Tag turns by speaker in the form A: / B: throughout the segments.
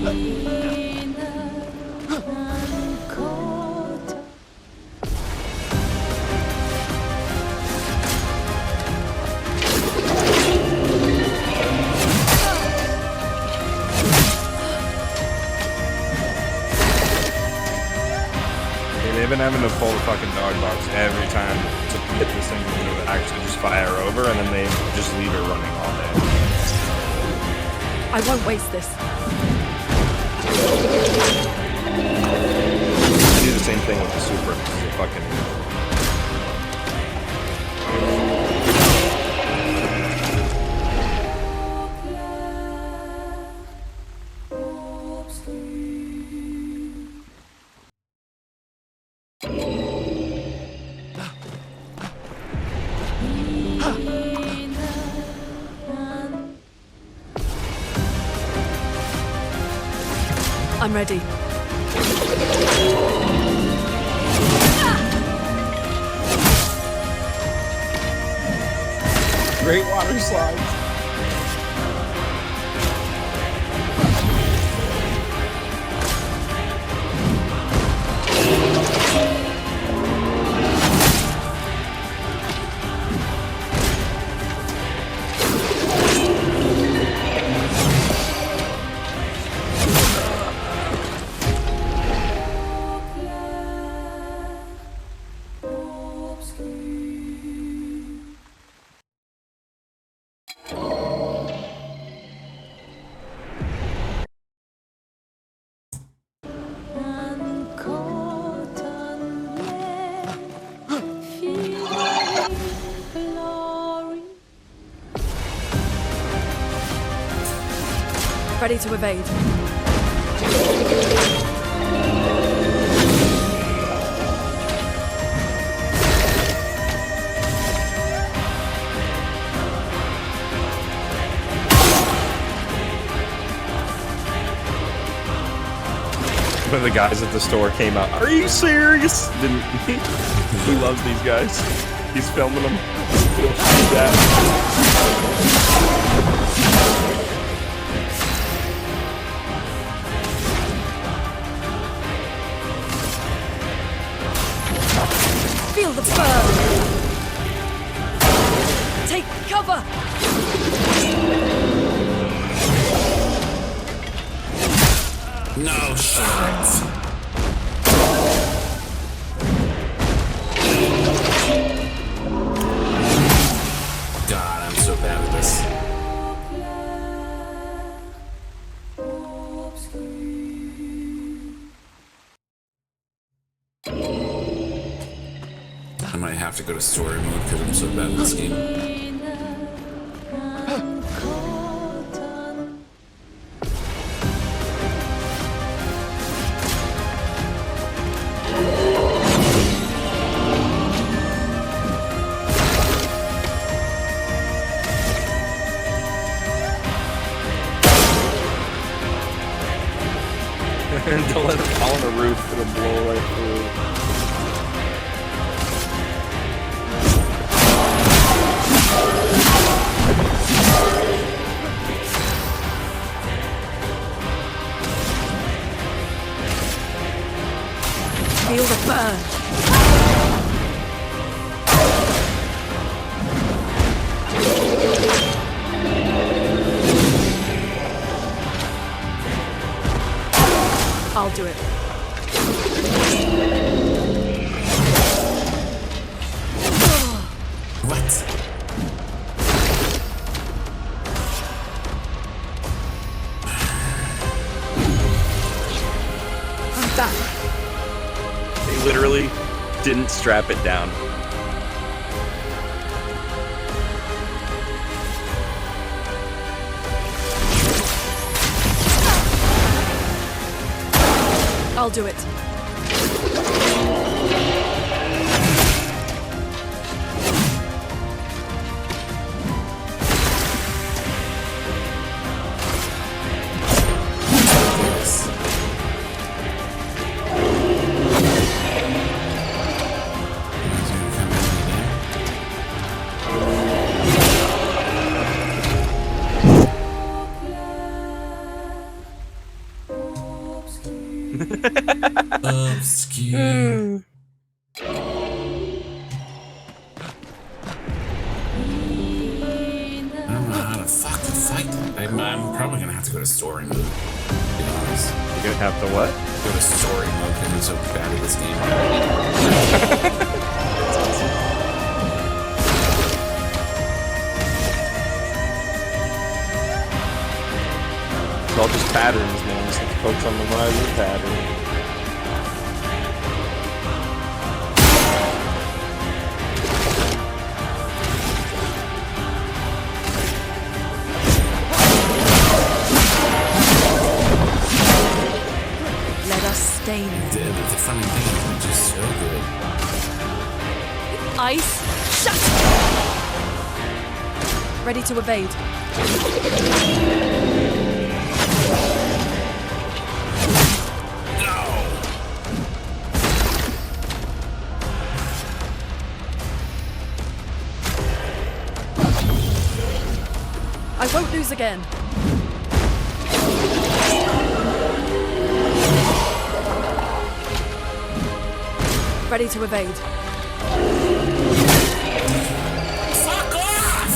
A: They've been having to pull the fucking dog box every time to get this thing to actually just fire over, and then they just leave it running all day.
B: I won't waste this.
A: I do the same thing with the super. It's a fucking...
B: I'm ready.
A: Great water slides.
B: Ready to evade.
A: When the guys at the store came out, are you serious? Didn't he loves these guys. He's filming them. He'll do that.
B: Feel the burn! Take cover!
C: No shit! God, I'm so bad at this. I might have to go to story mode because I'm so bad at this game.
A: And don't let it fall on the roof, it'll blow right through.
B: Feel the burn! I'll do it.
C: What?
B: I'm back.
A: They literally didn't strap it down.
B: I'll do it.
C: Obscure. I don't know how to fucking fight. I'm probably gonna have to go to story mode. To be honest.
A: You're gonna have to what?
C: Go to story mode because I'm so bad at this game.
A: It's all just patterns, man. Just have to focus on memorizing the pattern.
B: Let us stain it.
C: The funny thing is, I'm just so good.
B: Ice, shut! Ready to evade. I won't lose again. Ready to evade.
C: Fuck off!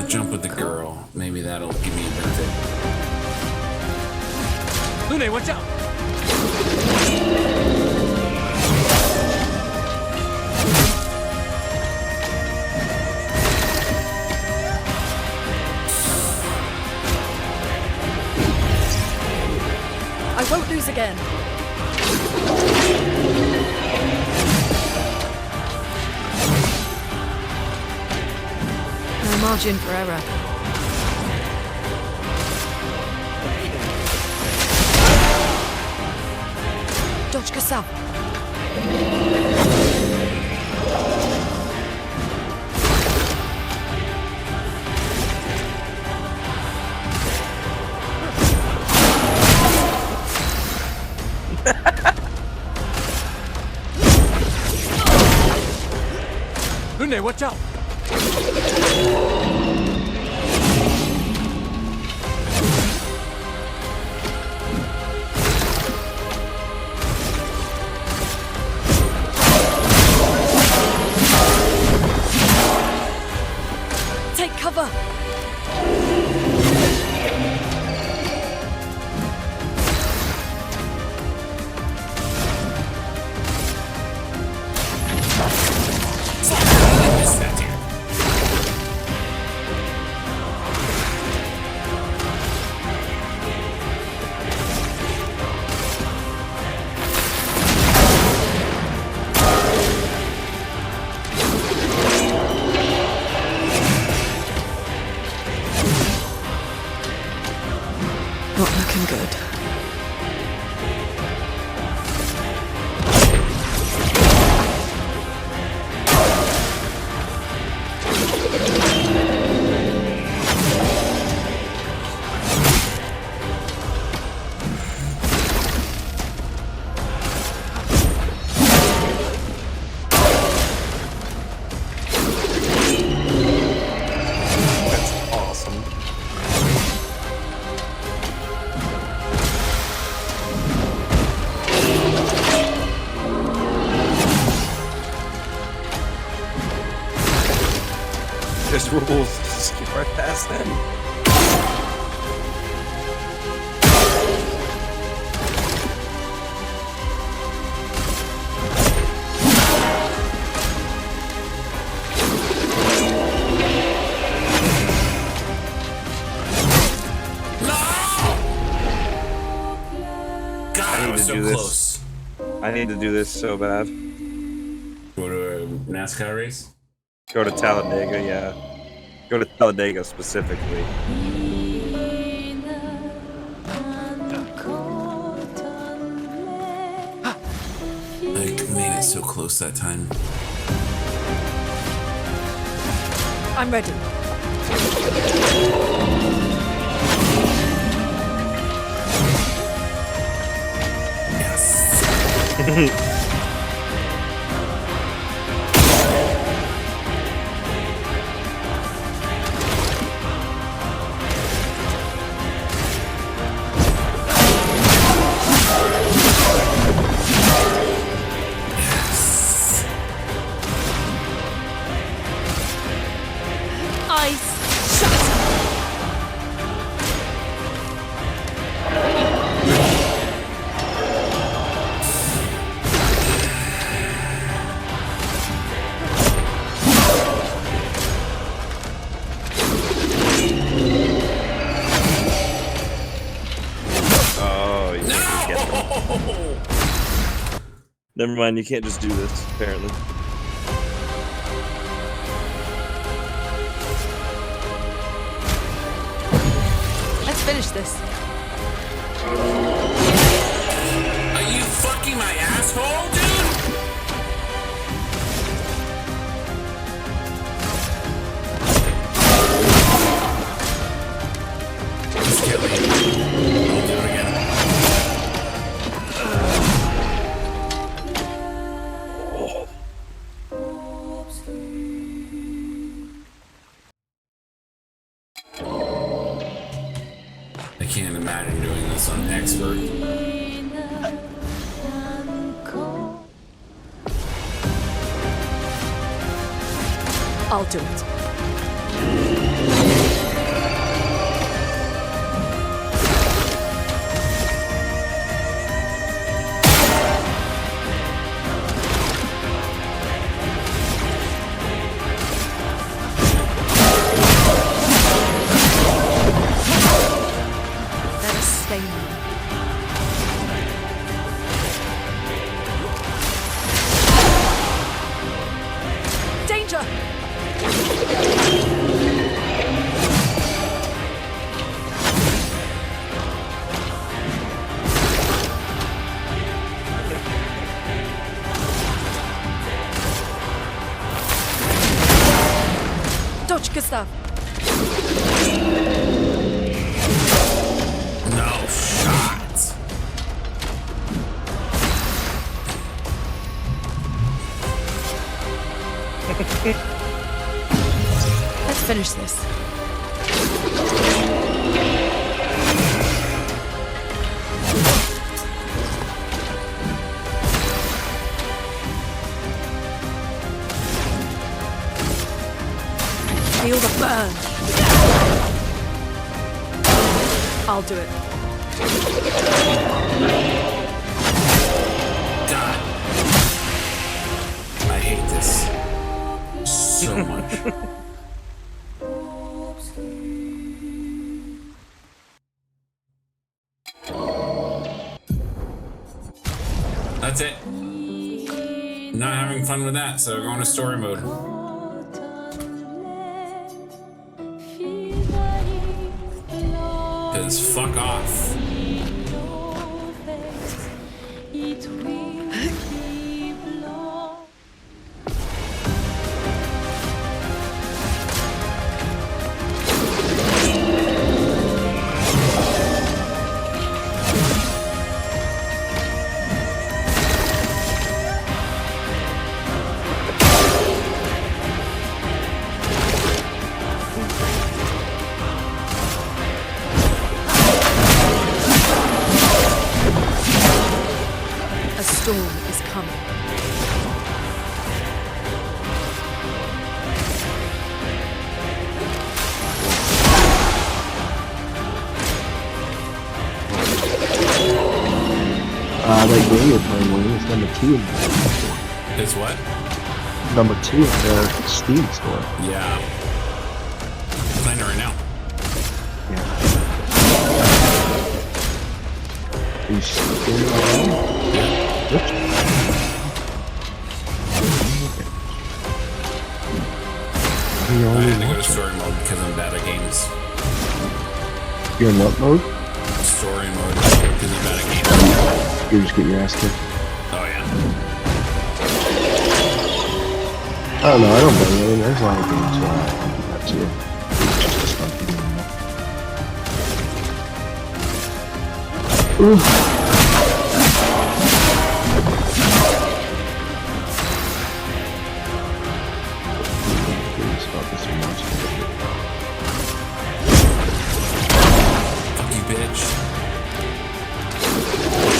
C: Jump with the girl. Maybe that'll give me a benefit.
D: Lune, watch out!
B: I won't lose again. No margin for error. Dodge Kassab.
D: Lune, watch out!
B: Take cover.
C: Missed that, dude.
B: Not looking good.
A: That's awesome. There's rules. Just skip right past them.
C: God, I was so
A: do this.
C: close.
A: I need to do this so bad.
C: Go to a NASCAR race?
A: Go to Talladega, yeah. Go to Talladega specifically.
C: so close that time.
B: I'm ready.
C: Yes.
B: Ice. Shut.
A: Oh, you can't get them. Never mind, you can't just do this, apparently.
B: Let's finish this.
C: Are you fucking my asshole, dude? Just kill me. I'll do it again. I can't imagine doing this on expert.
B: I'll do it. Let us stay now. Danger! Dodge, Gustav.
C: No shot.
B: Let's finish this. Feel the burn. I'll do it.
C: God. I hate this so much. That's it. Not having fun with that, so we're going to story mode. Cause fuck off.
B: A storm is coming.
E: That game you're playing with is number 2 in the
C: It's what?
E: number 2 in the Steam store.
C: Yeah. Playing it right now.
E: Yeah. Are you still around?
C: Yeah.
E: Oops. You
C: I
E: only
C: had to go to
E: watch it.
C: story mode because I'm bad at games.
E: You're in what mode?
C: Story mode because I'm bad at games.
E: You just get your ass kicked.
C: Oh yeah.
E: I don't know, I don't blame you. I mean, there's a lot of games where I do that too. It's just fun to do that. Ooh.
C: Fuck you, bitch.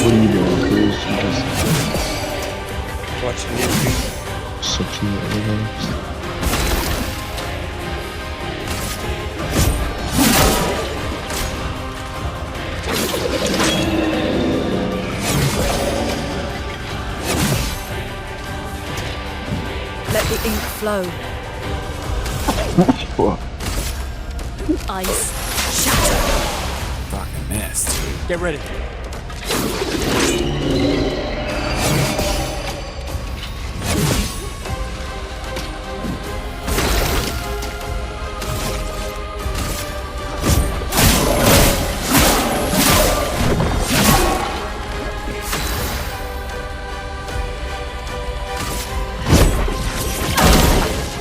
E: What are you doing, Cruz? You just
A: Watching YouTube.
E: searching the internet.
B: Let the ink flow.
E: What?
B: Ice shatter.
C: Fucking missed.
D: Get ready.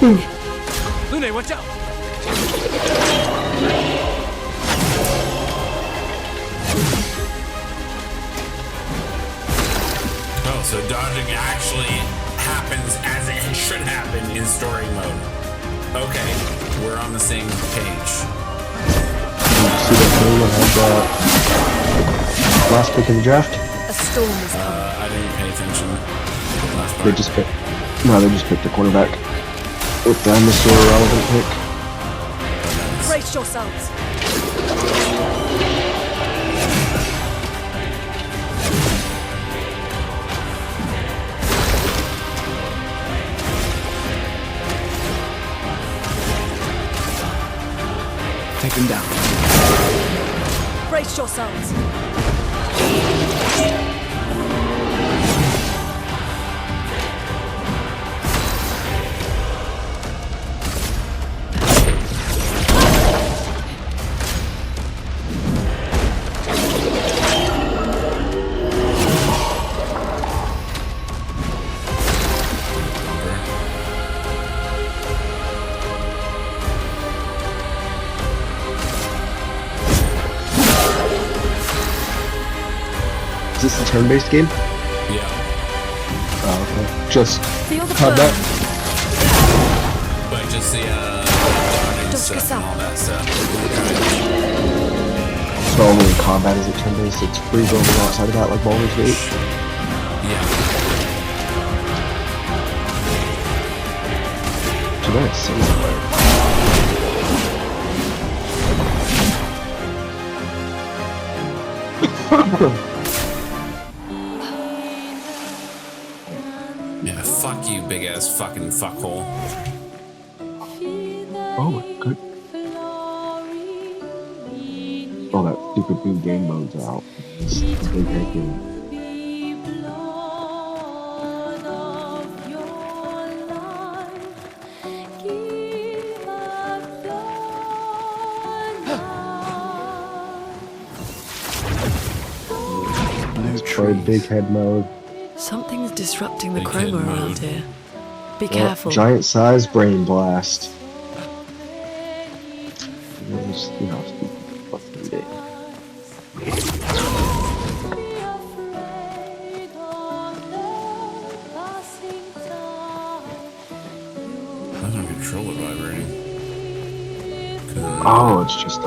D: Lune, watch out!
C: Oh, so dodging actually happens as it should happen in story mode. Okay, we're on the same page.
E: See that thing that had last pick in the draft?
B: A storm is coming.
C: I didn't pay attention to the last part.
E: They just picked a quarterback with the Mr. Irrelevant pick.
B: Brace yourselves.
D: Take him down.
B: Brace yourselves.
E: Is this a turn-based game?
C: Yeah.
E: Oh, okay. Just
B: Feel the
E: combat.
B: burn.
C: But just the dodging
B: Just
C: stuff
B: get
C: and all that stuff.
E: So only in combat is it turn-based. It's free roaming outside of that, like Baldur's Gate.
C: Yeah.
E: Too bad it's single player.
C: Yeah, fuck you, big ass fucking fuckhole.
E: Oh my god. Oh, that stupid new game mode's out. It's a big head game. Try big head mode.
B: Something's disrupting the
C: Big
B: chroma
C: head
B: around
C: mode.
B: here. Be
E: Well,
B: careful.
E: giant size brain blast. Just, you know, stupid fucking game.
C: I don't control it vibrating.
E: Oh, it's just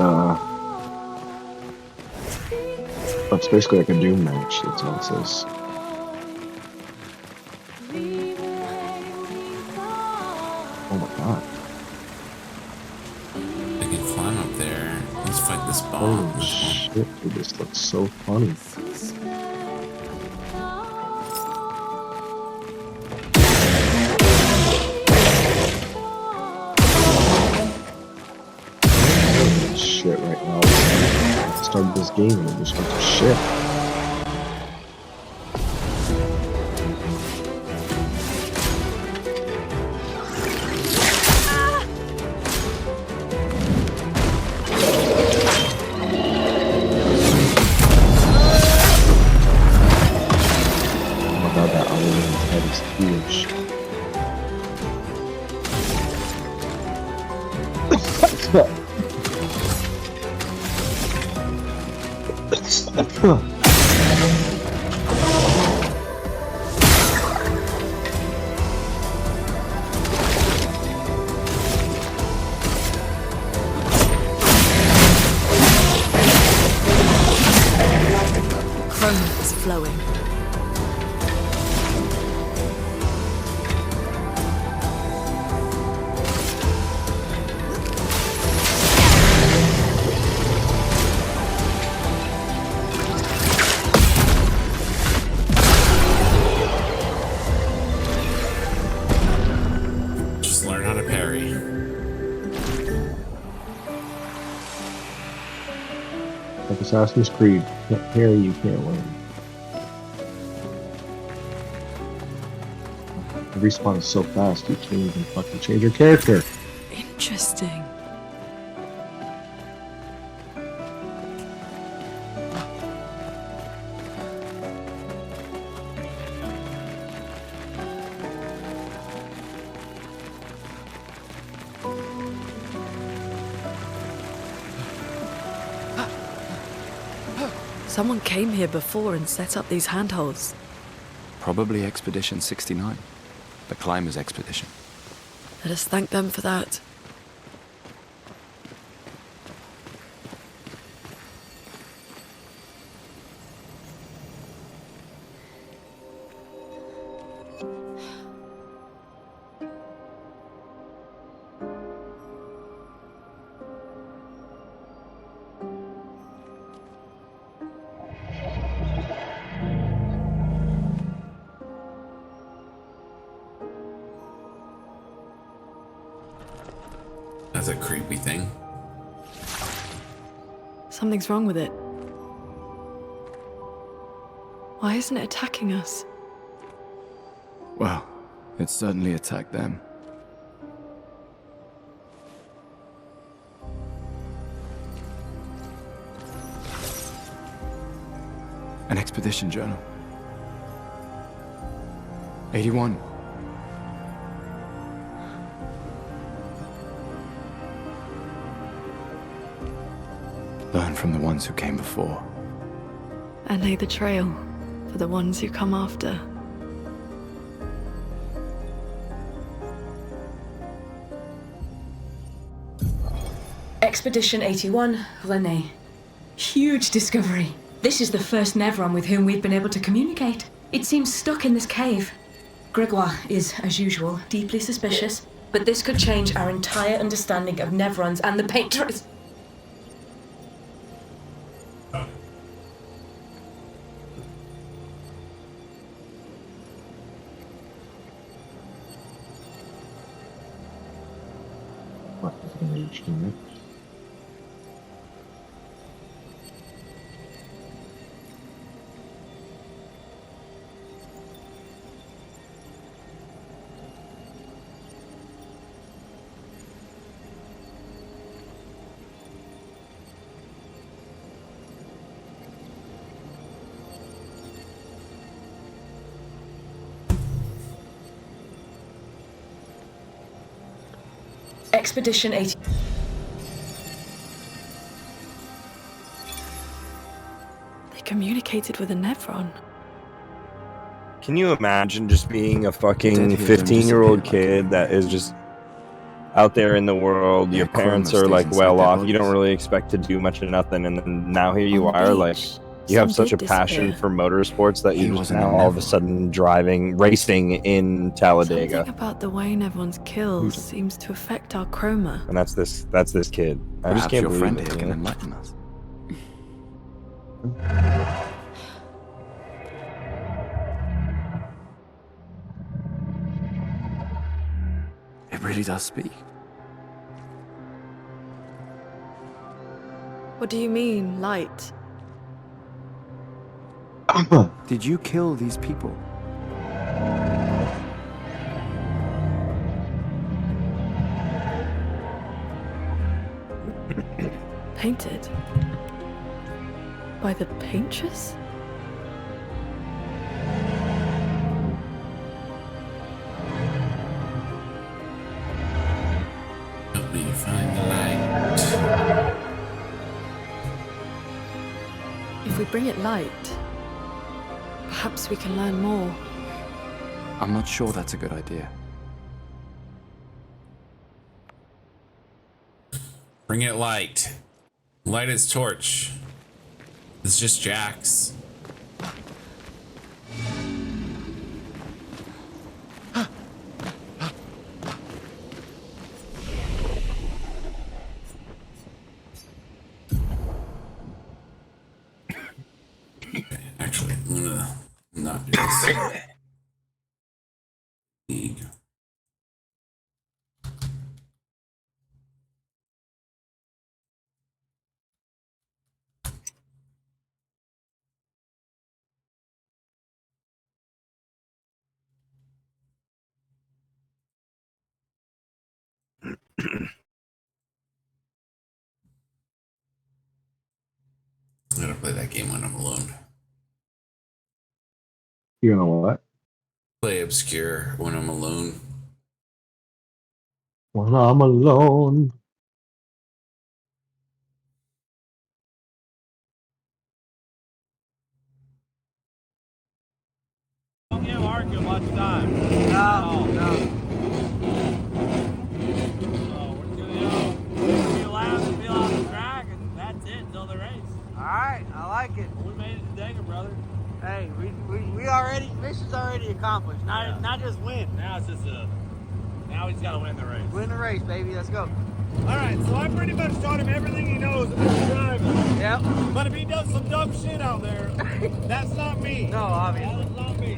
E: it's basically like a Doom match. That's all it says. Oh my god.
C: I can climb up there. Let's fight this bomb.
E: Holy shit, dude, this looks so funny. Holy shit, right now. I started this game and it just went to shit. Oh my god, that other one's head is huge.
B: Chroma is flowing.
C: Just learn how to parry.
E: Like Assassin's Creed. Can't parry, you can't win. The respawn is so fast, you can't even fucking change your character.
B: Interesting. Someone came here before and set up these handholds.
D: Probably Expedition 69. The Climbers Expedition.
B: Let us thank them for that.
C: That's a creepy thing.
B: Something's wrong with it. Why isn't it attacking us?
D: Well, it certainly attacked them. An expedition journal. 81. Learn from the ones who came before.
B: And lay the trail for the ones who come after.
F: Expedition 81, Lene. Huge discovery. This is the first Nevron with whom we've been able to communicate. It seems stuck in this cave. Gregoire is, as usual, deeply suspicious, but this could change our entire understanding of Nevrons and the Painters.
E: What is going to be interesting, right?
F: Expedition 80.
B: They communicated with a Nevron.
A: Can you imagine just being a fucking
D: Dead here,
A: 15-year-old
D: disappeared like
A: kid that is just out there in the world? Your
D: Yeah,
A: parents
D: Chroma
A: are like
D: stays
A: well
D: inside
A: off.
D: their
A: You don't
D: bodies.
A: really expect to do much of nothing, and then now here you
B: On the
A: are, like
B: beach,
A: you have
B: some
A: such a
B: did
A: passion
B: disappear.
A: for motorsports that
D: He
A: you just
D: wasn't
A: now
D: a
A: all of a
D: Nevron.
A: sudden racing in Talladega,
B: Something about the way Nevron's kills seems to affect our chroma.
A: and that's this kid. I just
D: Perhaps
A: can't
D: your
A: believe
D: friend
A: it.
D: here
A: you
D: can
A: know?
D: enlighten us. It really does speak.
B: What do you mean, light?
D: Did you kill these people?
B: Painted? By the painters?
C: Help me find the light.
B: If we bring it light, perhaps we can learn more.
D: I'm not sure that's a good idea.
C: Bring it light. Light his torch. It's just Jax. Actually, I'm gonna not do this. League. I'm gonna play that game when I'm alone.
E: You know what?
C: Play Obscure when I'm alone.
E: When I'm alone.
G: Don't give Arca much time. No. So we're gonna be allowed to feel on the track, and that's it until the race.
H: All right, I like it.
G: We made it to Dagger, brother.
H: Hey, we already, mission's already accomplished. Not just win.
G: Now it's just now we just gotta win the race.
H: Win the race, baby. Let's go.
G: All right, so I pretty much taught him everything he knows about driving.
H: Yep.
G: But if he does some dumb shit out there, that's not me.
H: No, obviously.
G: That is not me.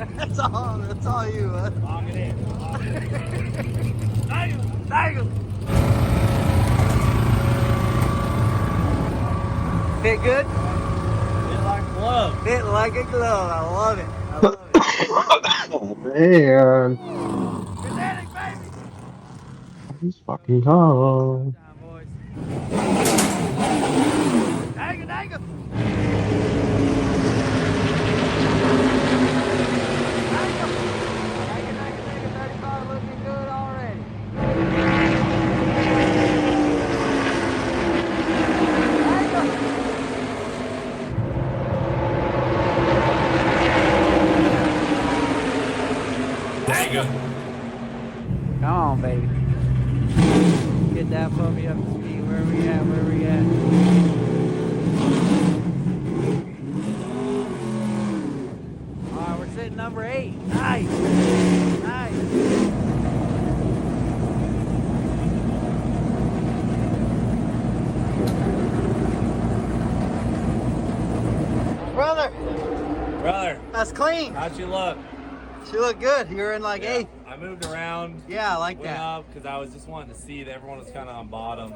H: That's all you, bud.
G: Lock it in. Lock it in.
H: Tiger. Fit good?
G: Fit like a glove.
H: Fit like a glove. I love it. I love it.
E: Man,
H: Kinetic, baby.
E: he's fucking gone.
H: Time, boys. Tiger. Tiger, 35 looking good already.
C: There you go.
H: Come on, baby. Get that puppy up to speed. Where we at? Alright, we're sitting number 8. Nice. Brother, that's clean.
G: How'd you look?
H: She looked good. You were in like 8th.
G: I moved around.
H: Yeah, I like
G: Went
H: that.
G: up because I was just wanting to see that everyone was kind of on bottom,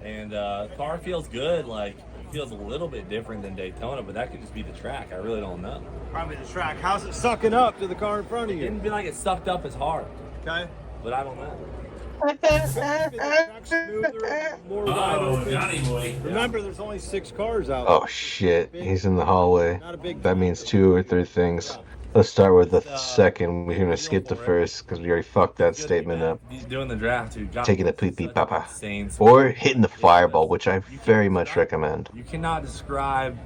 G: and the car feels good. Like it feels a little bit different than Daytona, but that could just be the track. I really don't know.
I: Probably the track. How's it sucking up to the car in front of
G: It
I: you?
G: didn't feel like it sucked up as hard,
I: Okay.
G: but I don't know.
I: Smoother, more wide
C: Oh,
I: open.
C: Johnny boy.
I: Remember, there's only 6 cars out.
J: Oh shit, he's in the hallway.
I: Not a big
J: That means 2 or 3 things. Let's start with the second. We're gonna skip the first because we already fucked that statement up.
G: He's doing the draft, dude. John
J: Taking a
G: Wilson's
J: pee-pee
G: such
J: papa.
G: insane
J: Or hitting the fireball, which I very much recommend.
G: You cannot describe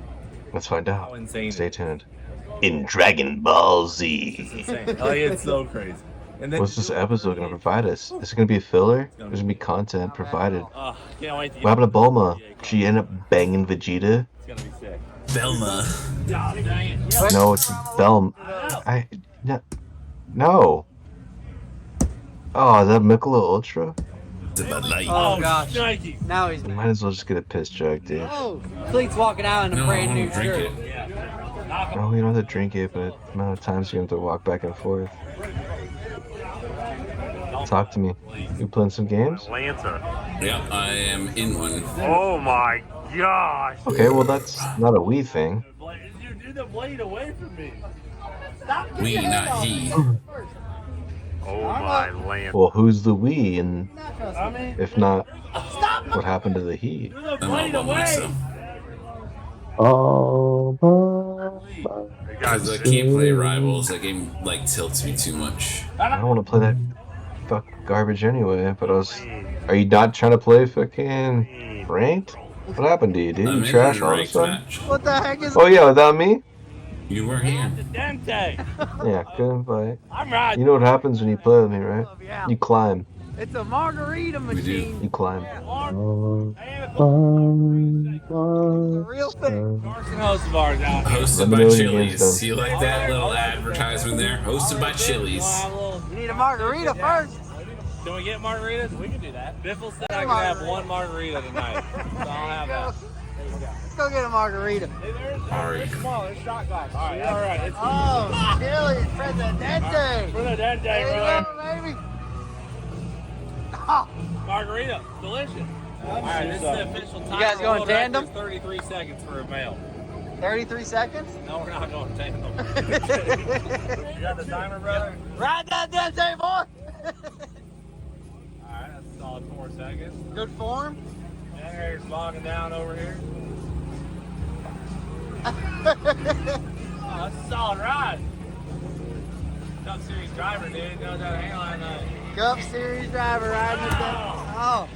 J: Let's find
G: how
J: out.
G: insane.
J: Stay tuned. In Dragon Ball
G: It's
J: Z.
G: insane. Like it's so crazy. And then
J: What's this episode gonna provide us? Is it gonna be a filler? There's gonna be content provided.
G: Can't wait to
J: What happened to Bulma? She ended up banging Vegeta?
G: It's gonna be sick.
C: Velma.
J: No, it's Velma. No. Oh, is that Michelob Ultra?
C: It's about light.
H: Oh gosh.
G: Nike.
H: Now he's.
J: Might as well just get a piss jug, dude.
H: Oh, Cleet's walking out in a
C: No,
H: brand
C: I
H: new
C: don't drink
H: shirt.
C: it.
J: No, you don't have to drink it, but the amount of times you have to walk back and forth. Talk to me. You playing some games?
G: Lancer.
C: Yep, I am in one.
G: Oh my gosh.
J: Okay, well that's not a we thing.
G: Dude, the blade away from me. Stop
C: We, not he.
G: Oh my land.
J: Well, who's the we, and
G: I mean,
J: if not, what happened to the he?
G: do the
C: I'm all
G: blade
C: by
G: away.
C: myself.
E: Oh,
C: Because I can't play Rivals. That game, like, tilts me too much.
J: I don't want to play that fuck garbage anyway. But are you not trying to play fucking ranked? What happened to you, dude?
C: I'm
J: You
C: in
J: trash
C: the
J: all of a
C: ranked
J: sudden?
C: match.
H: What the heck is?
J: Oh yeah, without me?
C: You weren't here.
G: Dente.
J: Yeah, good invite.
G: I'm right.
J: You know what happens when you play with me, right?
H: Yeah.
J: You climb.
H: It's a margarita
C: We do.
H: machine.
J: You climb.
H: Real thing.
G: Carson Hosevar's out here.
C: Hosted
J: Let me
C: by
J: know when your game's
C: Chili's.
J: done.
C: You like that little advertisement there? Hosted by Chili's.
H: You need a margarita first.
G: Can we get margaritas? We can do that. Biffle said I can have one margarita tonight. So I'll have that.
H: Let's go get a margarita.
C: Ari.
G: Smaller shot glass. All right. It's
H: Oh, Chili's Presidente.
G: for the Dente,
H: There you
G: brother.
H: go, baby. Oh,
G: Margarita, delicious. All right, this is the official time.
H: You guys going tandem?
G: 33 seconds for a male.
H: 33 seconds?
G: No, we're not going tandem. You got the timer, brother?
H: Ride that Dente, boy.
G: All right, that's a solid 4 seconds.
H: Good form.
G: Generator's bogging down over here. Oh, that's a solid ride. Cup Series driver, dude. Knows how to handle that night.
H: Cup Series driver riding with that. Oh.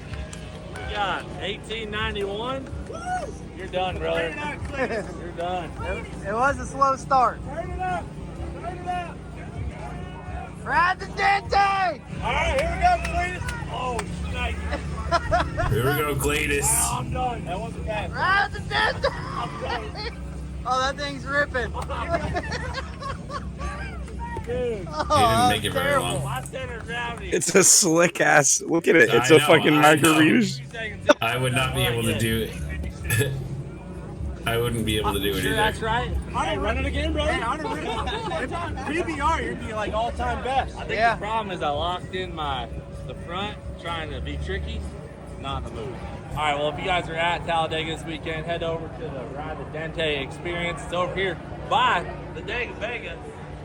G: We got 1891. You're done, brother. You're done.
H: It was a slow start.
G: Turn it up. Turn it up.
H: Ride the Dente.
G: All right, here we go, Cletus. Oh, shite.
C: Here we go, Gladys.
G: Oh, I'm done. That wasn't bad.
H: Ride the Dente.
G: I'm done.
H: Oh, that thing's ripping.
G: Dude.
H: Oh,
C: He didn't make it very
H: terrible.
C: long.
G: My center of gravity.
A: It's a slick ass. Look at it. It's
C: I
A: a
C: know,
A: fucking
C: I know.
A: margarita.
C: I would not be able to do it. I wouldn't be able to do it
G: Sure,
C: either.
G: that's right. Hey, run it again, brother. PBR, you'd be like all-time best. I think
H: Yeah.
G: the problem is I locked in the front, trying to be tricky, not the move. All right, well, if you guys are at Talladega this weekend, head over to the Ride the Dente experience. It's over here by the Dega Vega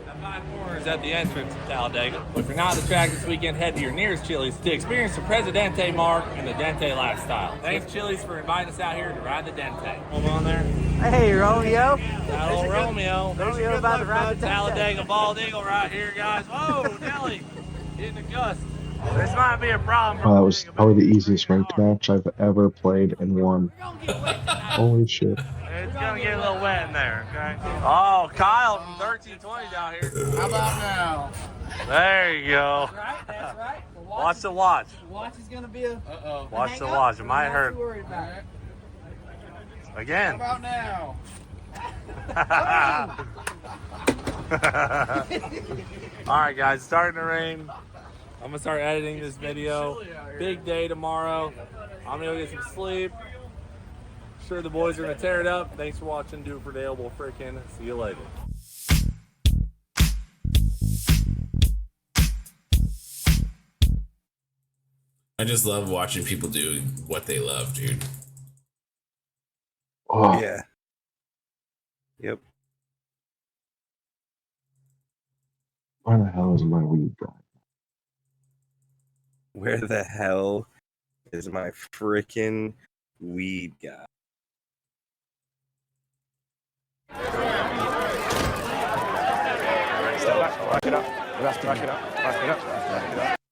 G: at 5 Corners at the entrance of Talladega. If you're not at the track this weekend, head to your nearest Chili's to experience the Presidente mark and the Dente lifestyle. Thanks, Chili's, for inviting us out here to Ride the Dente. Hold on there.
H: Hey, Romeo.
G: Got old Romeo.
H: Romeo about to ride the Dente.
G: Talladega bald eagle right here, guys. Whoa, Nelly, getting the gust. This might be a problem.
E: That was probably the easiest ranked match I've ever played and won. Holy shit.
G: It's gonna get a little wet in there, okay? Oh, Kyle from 1320 down here.
H: How about now?
G: There you go.
H: That's right.
G: Watch the watch.
H: The watch is gonna be a.
G: Watch the watch. It might hurt.
H: Worried about it.
G: Again.
H: How about now?
G: All right, guys, it's starting to rain. I'm gonna start editing this video. Big day tomorrow. I'm gonna go get some sleep. Sure, the boys are gonna tear it up. Thanks for watching. Do it for Dale. We'll frickin' see you later.
C: I just love watching people do what they love, dude.
E: Oh,
A: Yeah. Yep.
E: where the hell is my weed guy?
A: Where the hell is my freaking weed guy?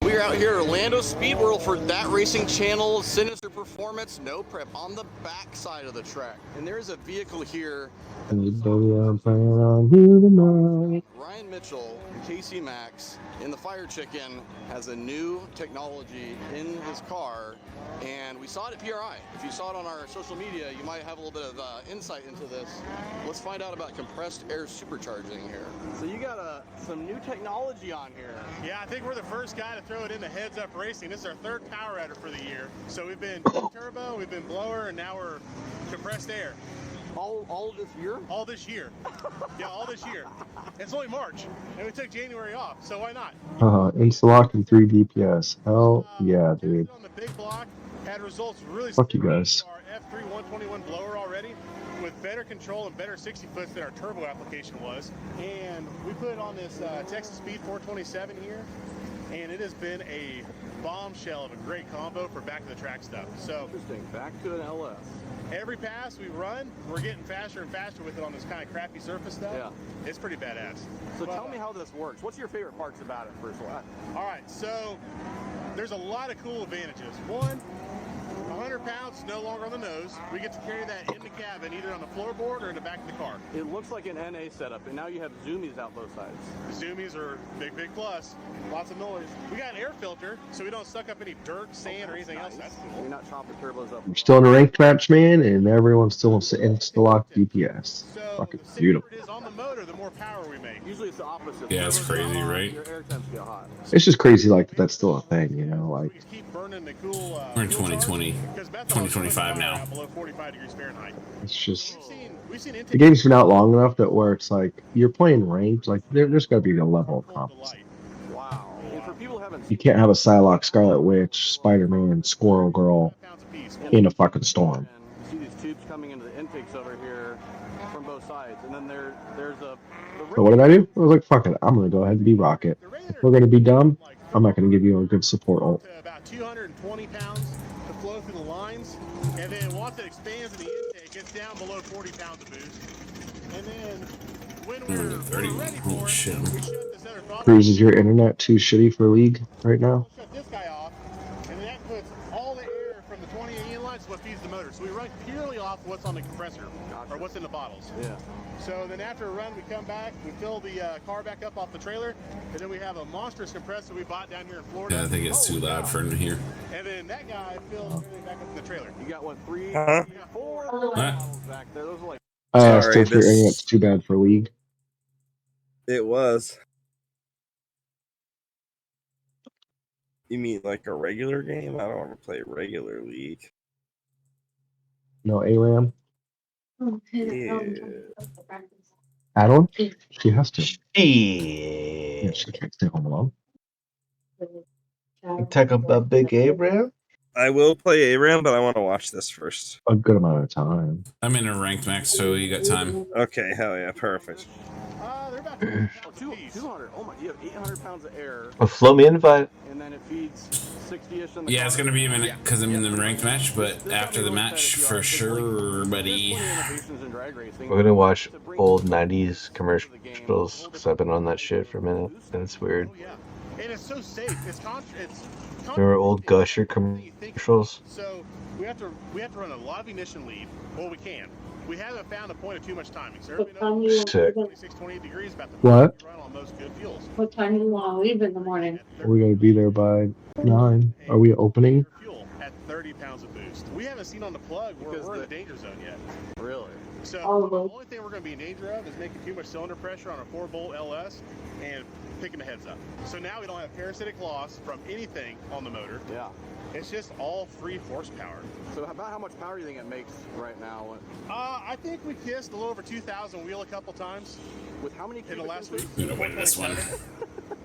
K: We're out here at Orlando Speed World for That Racing Channel Sinister Performance No Prep on the back side of the track. And there's a vehicle here.
E: Hey, baby, I'm playing on you tonight.
K: Ryan Mitchell, Casey Max, in the Fire Chicken has a new technology in his car, and we saw it at PRI. If you saw it on our social media, you might have a little bit of insight into this. Let's find out about compressed air supercharging here. So you got some new technology on here.
I: Yeah, I think we're the first guy to throw it into Heads Up Racing. This is our third power adder for the year. So we've been turbo, we've been blower, and now we're compressed air.
K: All this year?
I: All this year. Yeah, all this year. It's only March, and we took January off, so why not?
E: Ace lock and 3 DPS. Hell yeah, dude.
I: On the big block, had results really
E: Fuck you
I: similar
E: guys.
I: to our F3 121 blower already, with better control and better 60 foots than our turbo application was. And we put it on this Texas Speed 427 here, and it has been a bombshell of a great combo for back to the track stuff. So
K: Interesting. Back to an LS.
I: every pass we run, we're getting faster and faster with it on this kind of crappy surface stuff.
K: Yeah.
I: It's pretty badass.
K: So tell me how this works. What's your favorite parts about it, first of all?
I: All right, so there's a lot of cool advantages. One, 100 pounds is no longer on the nose. We get to carry that in the cabin, either on the floorboard or in the back of the car.
K: It looks like an NA setup, and now you have zoomies out both sides.
I: The zoomies are big plus. Lots of noise. We got an air filter, so we don't suck up any dirt, sand, or anything else. That's cool.
K: You're not chopping turbos up.
E: I'm still in a ranked match, man, and everyone's still in Insta-lock DPS.
I: So
E: Fucking
I: the
E: beautiful.
I: safer it is on the motor, the more power we make.
K: Usually it's the opposite.
C: Yeah, it's crazy, right?
K: Your air temps get hot.
E: It's just crazy, like, that's still a thing, you know? Like,
I: We keep burning the cool.
C: We're in 2020, 2025 now.
I: Below 45 degrees Fahrenheit.
E: it's just.
I: We've seen
E: The game's been out long enough that where it's like, you're playing ranked, like, there's gotta be a level of confidence.
K: Wow. And for people who haven't
E: You can't have a Psylocke, Scarlet Witch, Spider-Man, Squirrel Girl in a fucking storm.
K: You see these tubes coming into the intakes over here from both sides, and then there's a.
E: So what did I do? I was like, fuck it, I'm gonna go ahead and be Rocket. If we're gonna be dumb, I'm not gonna give you a good support ult.
I: About 220 pounds to flow through the lines, and then once it expands in the intake, it's down below 40 pounds of boost. And then when we're ready for it,
C: shit.
I: we shut this other throttle.
E: Cruz, is your internet too shitty for League right now?
I: We'll shut this guy off, and then that puts all the air from the 28 inlines to what feeds the motor. So we run purely off what's on the compressor, or what's in the bottles.
K: Yeah.
I: So then after a run, we come back, we fill the car back up off the trailer, and then we have a monstrous compressor we bought down here in Florida.
C: Yeah, I think it's too loud for him here.
I: And then that guy fills everything back up in the trailer.
K: You got what, three? You
A: Huh?
K: got four
C: What?
K: bottles back there. Those are like.
A: Sorry,
E: Still your internet's too bad for League.
A: It was. You mean like a regular game? I don't want to play regular League.
E: No ARAM?
A: Yeah.
E: Adeline? She has to. Yeah,
J: Yeah.
E: she can't stay home alone.
J: Talk about Big Abraham?
A: I will play ARAM, but I want to watch this first.
E: A good amount of time.
C: I'm in a ranked max, so you got time.
A: Okay, hell yeah, perfect.
I: They're about 200. Oh my, you have 800 pounds of air,
J: Well, flow me an invite.
I: and then it feeds 60-ish in the
C: Yeah,
I: car.
C: it's gonna be a minute because I'm in the ranked match, but after the match, for sure, buddy.
J: We're gonna watch old 90s commercials because I've been on that shit for a minute, and it's weird.
I: Oh, yeah. And it's so safe. It's
J: Remember old Gusher commercials?
I: So we have to run a lot of ignition lead. Well, we can. We haven't found a point of too much timing. So everybody knows
J: Sick.
I: 26, 28 degrees about the
E: What?
I: run on most good fuels.
L: What time do you want to leave in the morning?
E: We're gonna be there by 9. Are we opening?
I: Fuel at 30 pounds of boost. We haven't seen on the plug where we're in the danger zone yet.
K: Really?
I: So the only thing we're going to be in danger of is making too much cylinder pressure on a 4-bolt LS and picking the heads up. So now we don't have parasitic loss from anything on the motor.
K: Yeah.
I: It's just all free horsepower.
K: So about how much power do you think it makes right now?
I: I think we kissed a little over 2,000 wheel a couple times.
K: With how many
I: in the last week?
C: I'm gonna win this one.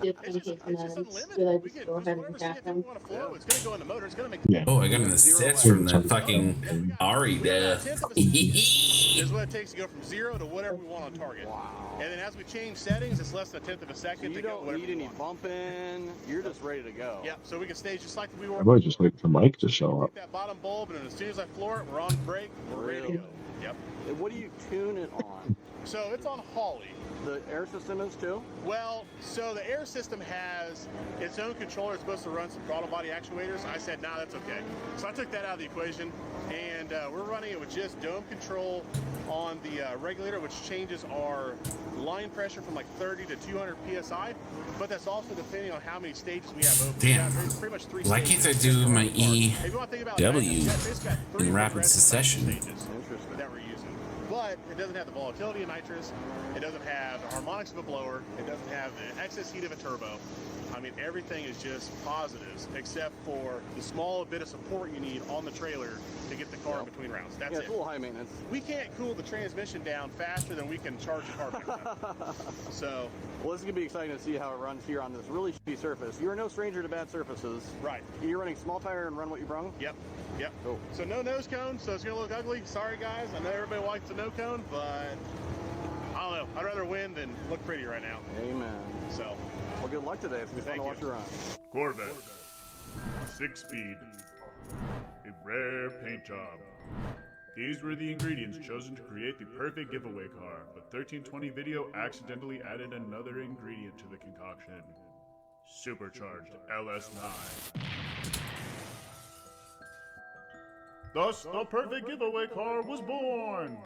I: It's just unlimited. We can just whatever CFM we want to flow. It's going to go in the motor. It's going to make
E: Yeah.
C: Oh, I got an assist from the fucking Ari death.
I: is what it takes to go from 0 to whatever we want on target.
K: Wow.
I: And then as we change settings, it's less than a tenth of a second
K: So you
I: to go
K: don't
I: whatever
K: need
I: we
K: any
I: want.
K: bumping. You're just ready to go.
I: Yep, so we can stage just like we were.
E: I might just wait for Mike to show up.
I: Hit that bottom bulb, and then as soon as I floor it, we're on brake, we're ready to go. Yep.
K: And what do you tune it on?
I: So it's on Holly.
K: The air system is too?
I: Well, so the air system has its own controller. It's supposed to run some throttle body actuators. I said, nah, that's okay. So I took that out of the equation, and we're running it with just dome control on the regulator, which changes our line pressure from like 30 to 200 psi. But that's also depending on how many stages we have open.
C: Damn.
I: It's pretty much 3
C: Why
I: stages.
C: can't I do my
I: If you want to think about
C: EW
I: it's got 3
C: in rapid
I: progressive
C: succession?
I: stages that we're using. But it doesn't have the volatility of nitrous. It doesn't have the harmonics of a blower. It doesn't have the excess heat of a turbo. I mean, everything is just positives, except for the small bit of support you need on the trailer to get the car in between rounds. That's
K: Yeah,
I: it.
K: it's a little high maintenance.
I: We can't cool the transmission down faster than we can charge the car back up. So,
K: well, this is going to be exciting to see how it runs here on this really shitty surface. You're no stranger to bad surfaces.
I: right.
K: You're running small tire and run what you brung?
I: Yep. Yep.
K: Cool.
I: So no nose cone, so it's going to look ugly. Sorry, guys. I know everybody likes a no cone, but I don't know. I'd rather win than look pretty right now.
K: Amen.
I: So,
K: well, good luck today. It's going to be fun to watch you run.
M: Corvette. 6-speed. A rare paint job. These were the ingredients chosen to create the perfect giveaway car, but 1320 Video accidentally added another ingredient to the concoction. Supercharged LS9. Thus, the perfect giveaway car was born!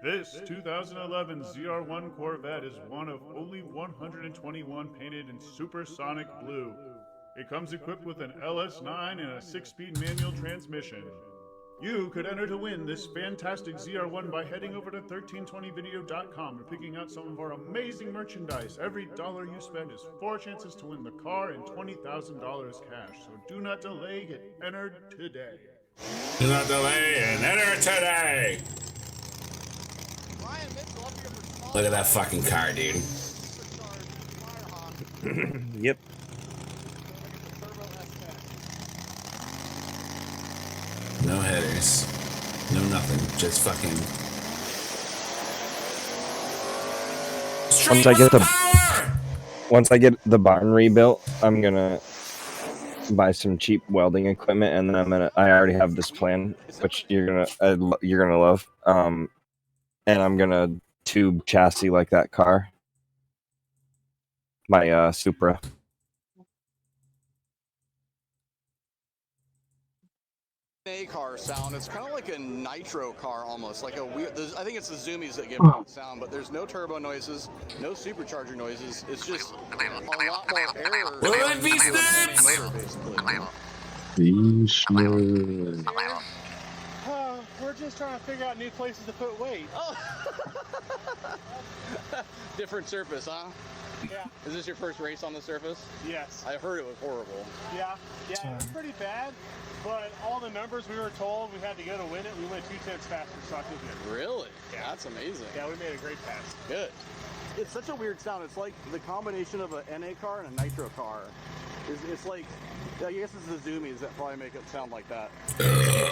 M: This 2011 ZR1 Corvette is one of only 121 painted in supersonic blue. It comes equipped with an LS9 and a 6-speed manual transmission. You could enter to win this fantastic ZR1 by heading over to 1320video.com and picking out some of our amazing merchandise. Every dollar you spend is 4 chances to win the car and $20,000 cash. So do not delay, get entered today.
C: Do not delay and enter today. Look at that fucking car, dude.
A: Yep.
C: No headers. No nothing. Just fucking.
A: Once I get the barn rebuilt, I'm gonna buy some cheap welding equipment, and then I already have this plan, which you're gonna love. And I'm gonna tube chassis like that car. My Supra.
K: A car sound. It's kind of like a nitro car almost, like a weird. I think it's the zoomies that give that sound, but there's no turbo noises, no supercharger noises. It's just a lot more error.
I: We're just trying to figure out new places to put weight.
K: Oh. Different surface, huh?
I: Yeah.
K: Is this your first race on the surface?
I: Yes.
K: I heard it was horrible.
I: Yeah, it was pretty bad, but all the numbers we were told we had to go to win it, we went 2/10 faster, so I feel good.
K: Really? Yeah. That's amazing.
I: Yeah, we made a great pass.
K: Good. It's such a weird sound. It's like the combination of an NA car and a nitro car. It's like, I guess it's the zoomies that probably make it sound like that.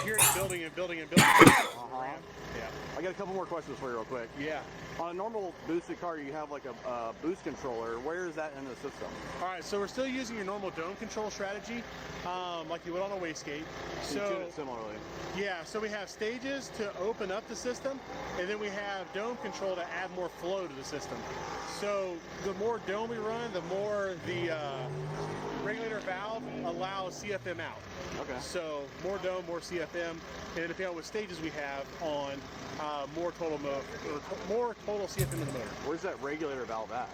I: You're building and building and building. Yeah.
K: I got a couple more questions for you real quick.
I: Yeah.
K: On a normal boosted car, you have like a boost controller. Where is that in the system?
I: All right, so we're still using your normal dome control strategy, like you would on a wastegate.
K: You tune it similarly.
I: Yeah, so we have stages to open up the system, and then we have dome control to add more flow to the system. So the more dome we run, the more the regulator valve allows CFM out.
K: Okay.
I: So more dome, more CFM, and depending on what stages we have on, more total CFM in the motor.
K: Where's that regulator valve at?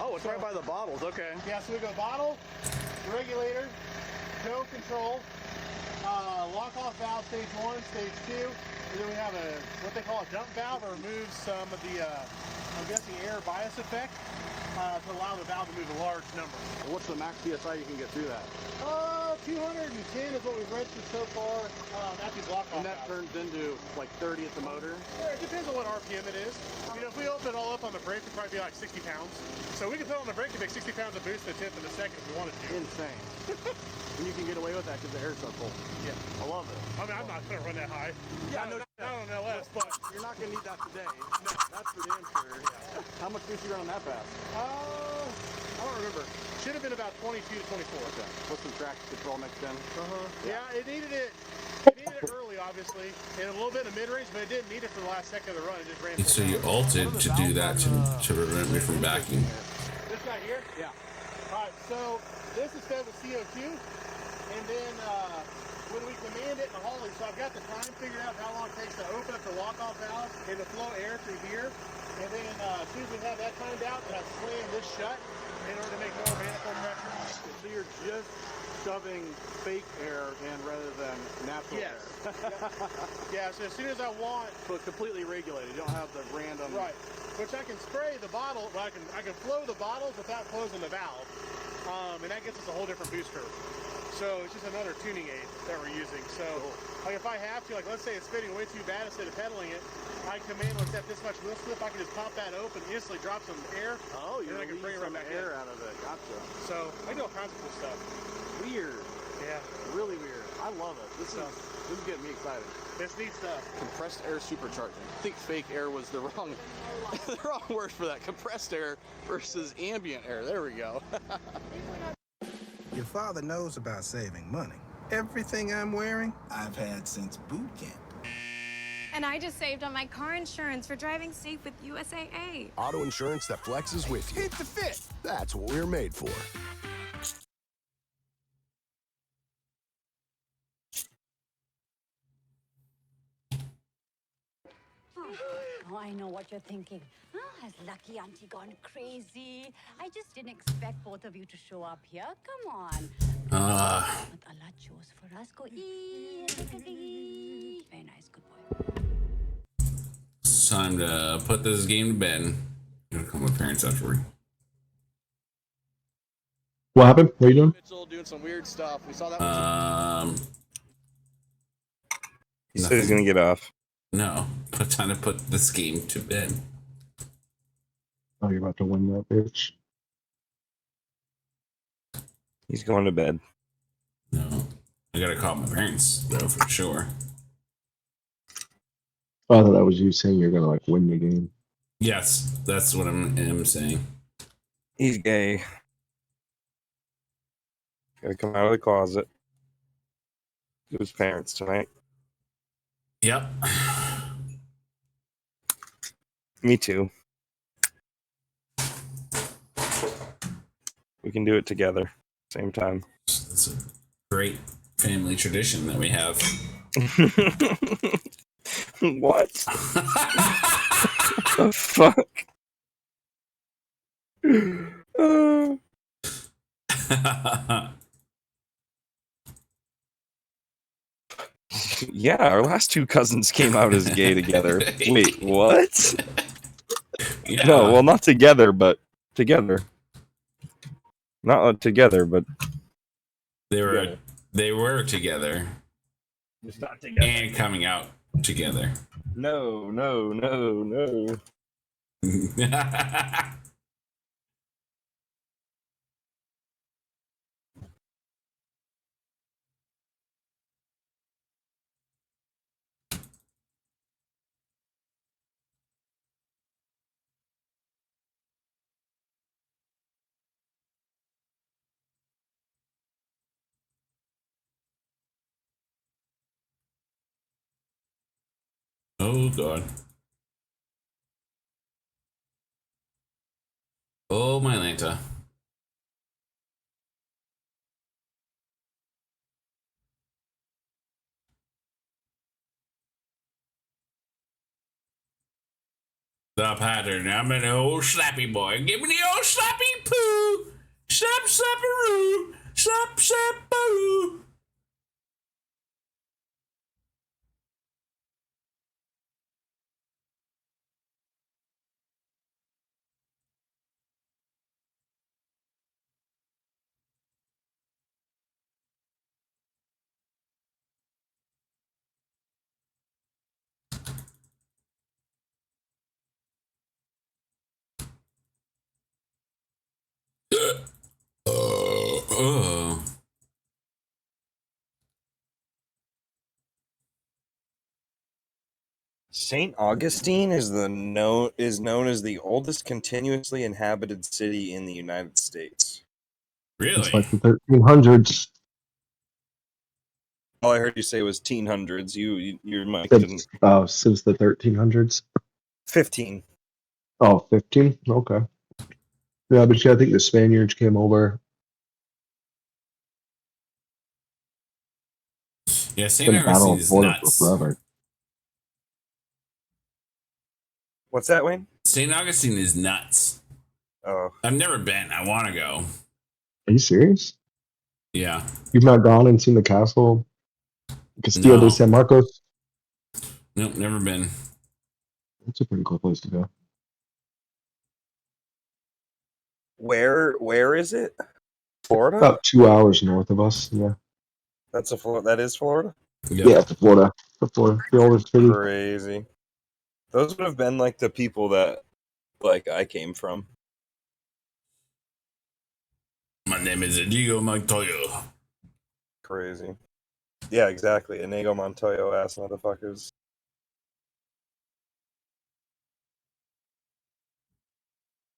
K: Oh, it's right by the bottles. Okay.
I: Yeah, so we go bottle, regulator, dome control, lock-off valve stage 1, stage 2, and then we have what they call a dump valve, that removes some of the, I'm guessing, air bias effect to allow the valve to move a large number.
K: What's the max PSI you can get through that?
I: 210 is what we've registered so far. At these lock-off
K: And that turns into like 30 at the motor?
I: Yeah, it depends on what RPM it is. You know, if we open it all up on the brake, it'd probably be like 60 pounds. So we can put it on the brake and make 60 pounds of boost in a tenth of a second if we wanted to.
K: Insane. And you can get away with that because the air's so cold.
I: Yeah.
K: I love it.
I: I mean, I'm not going to run that high.
K: Yeah,
I: not on LS, but
K: you're not going to need that today. No, that's for damn sure. Yeah. How much boost you run on that fast?
I: I don't remember. Should have been about 22 to 24.
K: Okay. Put some traction control mixed in.
I: Yeah, it needed it early, obviously, and a little bit of mid-range, but it didn't need it for the last second of the run. It just ran.
C: So you altered to do that to prevent me from backing.
I: This guy here? Yeah. All right, so this is fed with CO2, and then when we command it in the hauling, so I've got the time figured out how long it takes to open up the lock-off valve and to flow air through here, and then as soon as we have that timed out, then I slam this shut in order to make more manifold pressure.
K: So you're just shoving fake air in rather than natural air.
I: Yeah, so as soon as I want...
K: So it's completely regulated. You don't have the random...
I: Right. Which I can spray the bottle, I can flow the bottles without closing the valve. And that gets us a whole different boost curve. So it's just another tuning aid that we're using. So like if I have to, like let's say it's spinning way too bad, instead of pedaling it, I command when it's at this much wheel slip, I can just pop that open, instantly drop some air.
K: Oh,
I: and then I can bring it right back
K: air
I: in.
K: out of it. Gotcha.
I: So I do all kinds of cool stuff.
K: Weird.
I: Yeah.
K: Really weird. I love it. This is getting me excited.
I: It's neat stuff.
K: Compressed air supercharging. I think fake air was the wrong word for that. Compressed air versus ambient air. There we go.
N: Your father knows about saving money. Everything I'm wearing, I've had since boot camp.
O: And I just saved on my car insurance for driving safe with USAA.
P: Auto insurance that flexes with you. Hit the fit. That's what we're made for.
Q: I know what you're thinking. Has Lucky Auntie gone crazy? I just didn't expect both of you to show up here. Come on. For us, go eat. Very nice, good boy.
C: It's time to put this game to bed. I'm gonna call my parents afterward.
E: What happened? What are you doing?
K: Mitchell doing some weird stuff. We saw that.
A: He said he's gonna get off.
C: No, time to put this game to bed.
E: Oh, you're about to win that bitch.
A: He's going to bed.
C: No, I gotta call my parents though for sure.
E: Oh, I thought that was you saying you're gonna like win the game.
C: Yes, that's what I'm saying.
A: He's gay. Gotta come out of the closet. To his parents tonight.
C: Yep.
A: Me too. We can do it together. Same time.
C: It's a great family tradition that we have.
A: What? The fuck? Yeah, our last two cousins came out as gay together. Wait, what?
C: Yeah.
A: No, well, not together, but together. Not together, but
C: they were
A: together.
C: They were together.
A: Just not together.
C: And coming out together.
A: No.
C: Oh god. Oh my Lanta. The pattern. I'm an old slappy boy. Give me the old slappy poo. Slap slapperoo. Slap slapperoo.
A: St. Augustine is known as the oldest continuously inhabited city in the United States.
C: Really?
E: It's like the 1300s.
A: All I heard you say was teen hundreds. Your mic didn't.
E: Since the 1300s.
A: 15.
E: Oh, 15? Okay. Yeah, but I think the Spaniards came over.
C: Yeah, St. Augustine is nuts.
E: Forever.
A: What's that, Wayne?
C: St. Augustine is nuts.
A: Oh.
C: I've never been. I want to go.
E: Are you serious?
C: Yeah.
E: You've not gone and seen the castle? Castillo de San Marcos?
C: Nope, never been.
E: It's a pretty cool place to go.
A: Where is it? Florida?
E: About 2 hours north of us, yeah.
A: That is Florida?
C: Yep.
E: Yeah, it's Florida. The oldest city.
A: Crazy. Those would have been like the people that like I came from.
C: My name is Inigo Montoya.
A: Crazy. Yeah, exactly. Inigo Montoya ass motherfuckers.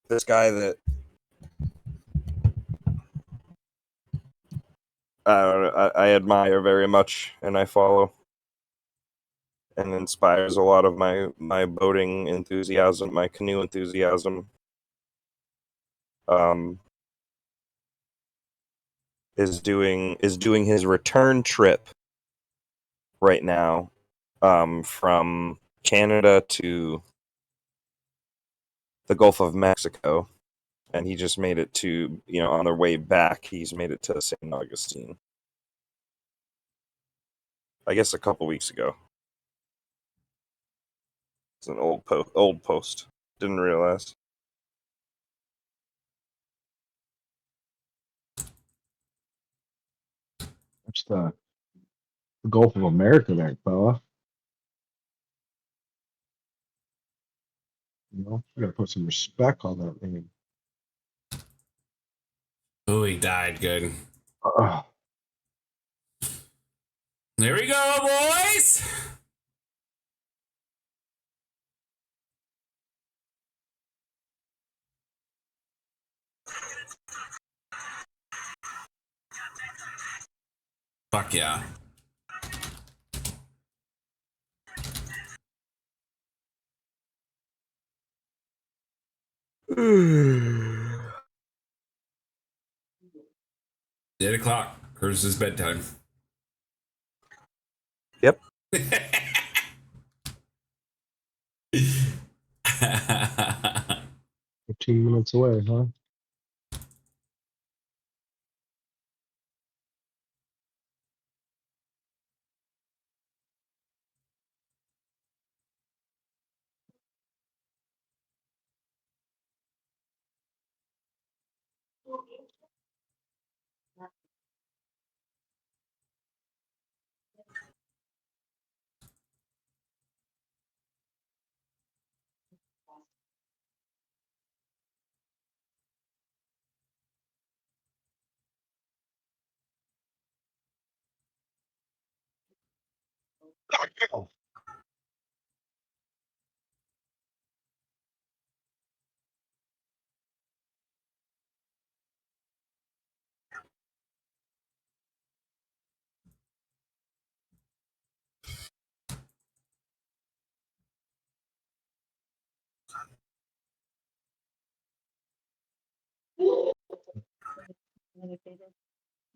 A: This guy that I admire very much and I follow and inspires a lot of my boating enthusiasm, my canoe enthusiasm. Is doing his return trip right now from Canada to the Gulf of Mexico, and he just made it to, on their way back, he's made it to St. Augustine. I guess a couple weeks ago. It's an old post. Didn't realize.
E: That's the Gulf of America there, fella. You gotta put some respect on that name.
C: Oh, he died good.
E: Uh,
C: There we go, boys. Fuck yeah. Eight o'clock. Curtis's bedtime.
A: Yep.
E: 15 minutes away, huh? Oh.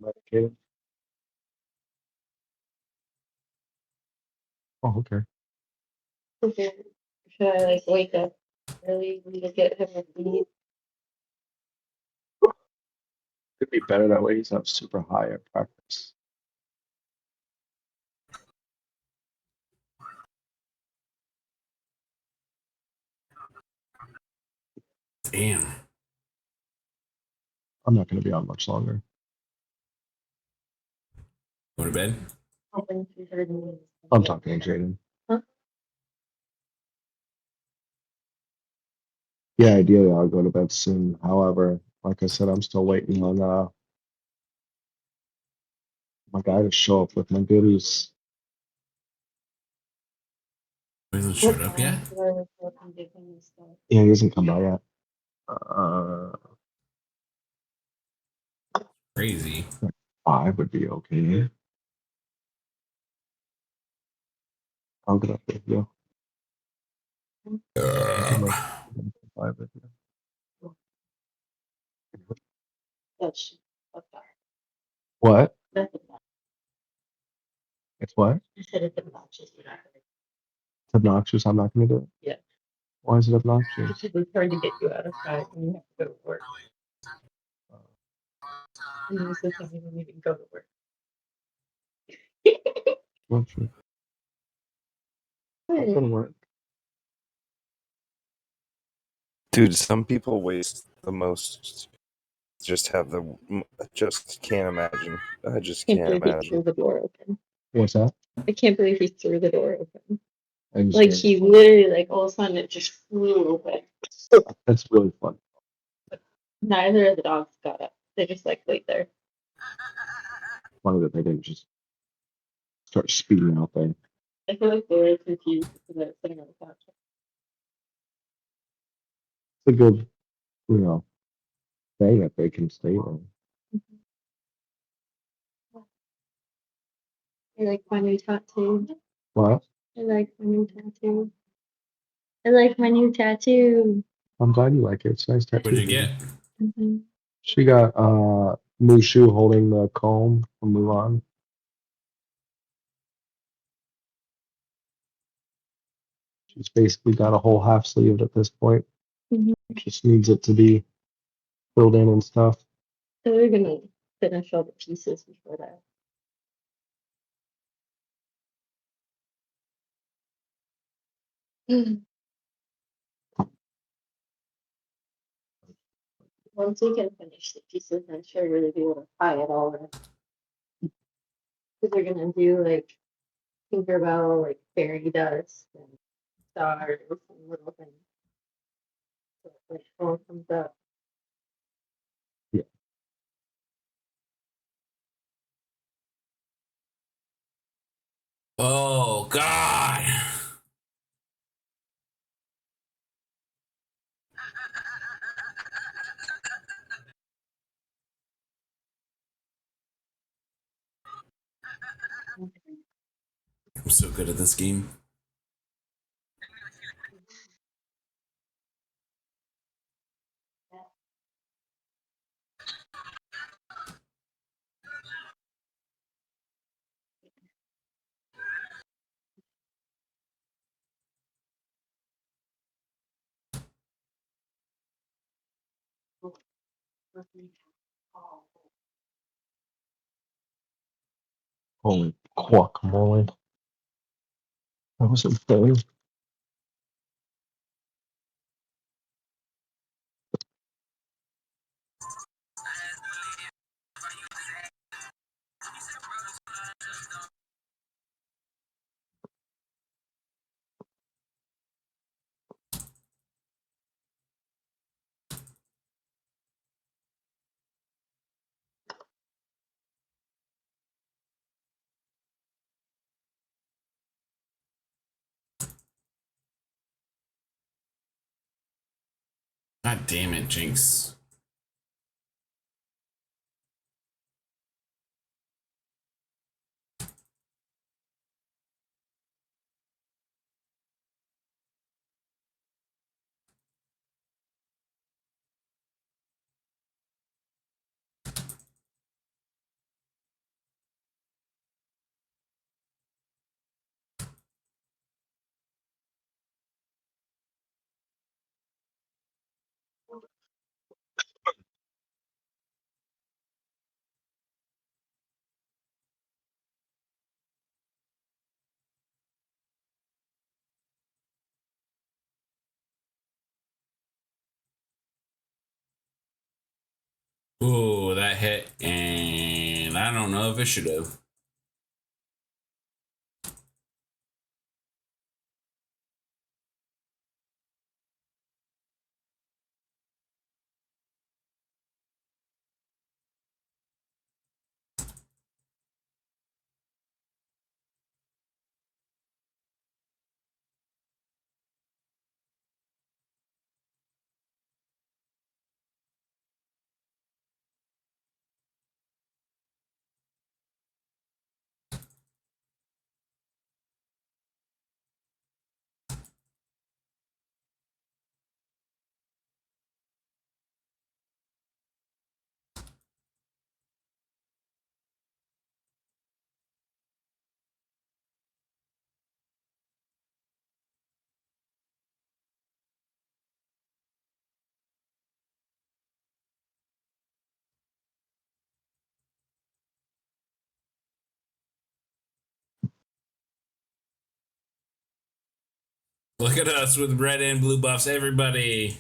E: Medicated. Oh, okay.
L: Okay. Should I like wake up early to get him a feed?
E: It'd be better that way. He's up super high at practice.
C: Damn.
E: I'm not going to be on much longer.
C: Go to bed?
E: I'm talking to Jaden.
L: Huh?
E: Yeah, ideally I'll go to bed soon. However, like I said, I'm still waiting on my guy to show up with my goodies.
C: He hasn't showed up yet?
E: Yeah, he hasn't come by yet.
C: Crazy.
E: 5 would be okay. I'll get up with you. Five with you.
L: That's
E: What? It's what?
L: I said it's obnoxious. You're not gonna.
E: It's obnoxious. I'm not going to do it.
L: Yeah.
E: Why is it obnoxious?
L: Because it's hard to get you out of bed when you have to go to work. And most of the time you don't even go to work.
E: Well, sure. It's gonna work.
A: Dude, some people waste the most. Just can't imagine. I just
L: Can't
A: can't
L: believe he threw
A: imagine.
L: the door open.
E: What's that?
L: I can't believe he threw the door open.
E: I just
L: Like
E: can't.
L: he literally, like all of a sudden, it just flew open.
E: That's really fun.
L: Neither of the dogs got up. They just like laid there.
E: Funny that they didn't just start speeding out there.
L: I feel like they were confused because I was sitting on the couch.
E: It's a good, thing that they can stay there.
L: I like my new tattoo.
E: What?
L: I like my new tattoo. I like my new tattoo.
E: I'm glad you like it. It's a nice tattoo.
C: What'd you get?
L: Mm-hmm.
E: She got Mushu holding the comb from Mulan. She's basically got a whole half sleeved at this point. Just needs it to be filled in and stuff.
L: So we're gonna finish all the pieces before that. Once we can finish the pieces, I'm sure we're gonna be able to tie it all in. Because we're gonna do like Tinkerbell, like fairy dust and stars and little things. So like all comes up.
C: Oh God. I'm so good at this game.
E: Holy guacamole. That was insane.
C: God damn it, Jinx. Ooh, that hit, and I don't know if it should have. Look at us with red and blue buffs, everybody.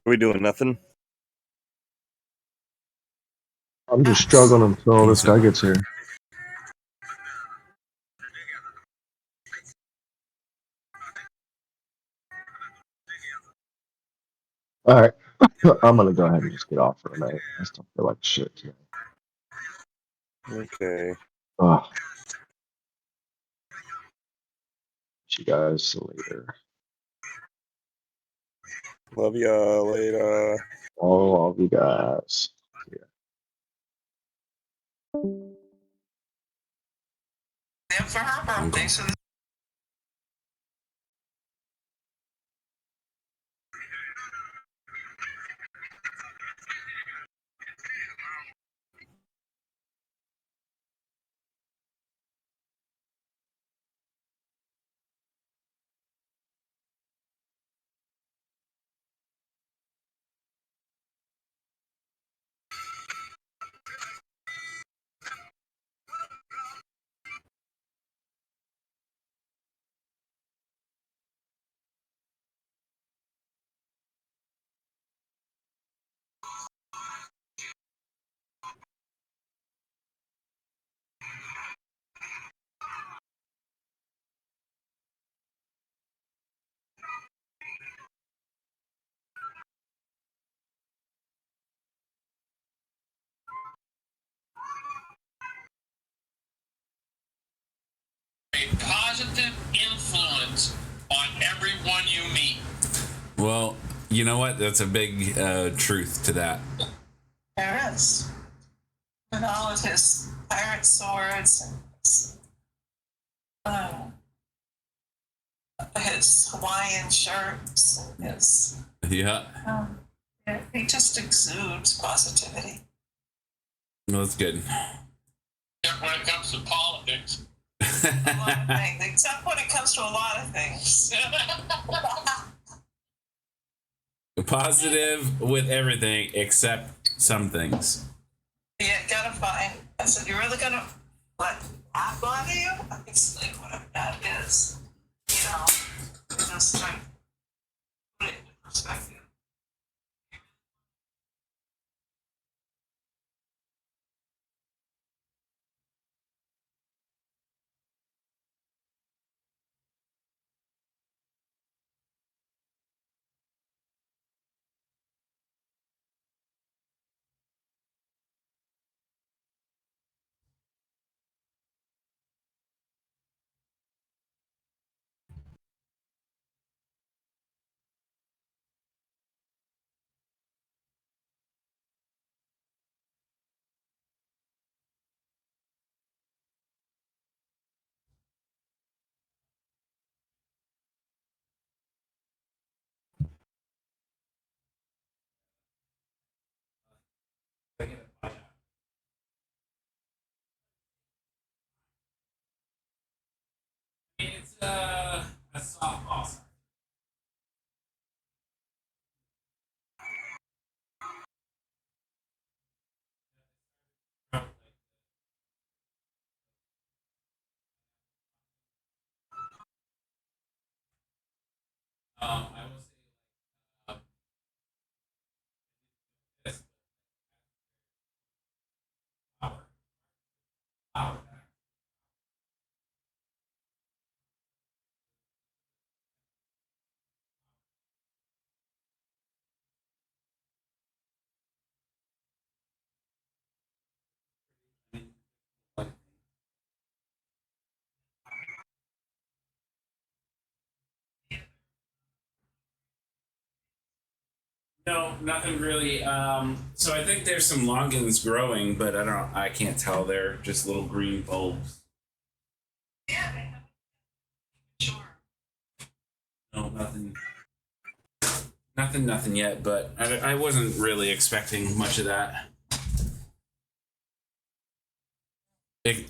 A: we doing nothing?
E: I'm just struggling until this guy gets here. All right. I'm going to go ahead and just get off for the night. I still feel like shit today.
A: Okay.
E: Oh. See you guys later.
A: Love ya later.
E: All of you guys. Yeah.
R: For her birthday, so
S: a positive influence on everyone you meet.
C: Well, you know what? That's a big truth to that.
R: there is. With all of his pirate swords and his Hawaiian shirts and his.
C: Yeah.
R: He just exudes positivity.
C: Well, that's good.
S: Except when it comes to politics.
R: A lot of things, except when it comes to a lot of things.
C: Positive with everything except some things.
R: You gotta find. I said, you're really gonna let that bother you? It's like whatever that is. You know, just like put it into perspective.
C: It's a softball. I will say this. Power. No, nothing really. So I think there's some longans growing, but I can't tell. They're just little green bulbs. No, nothing. Nothing yet, but I wasn't really expecting much of that.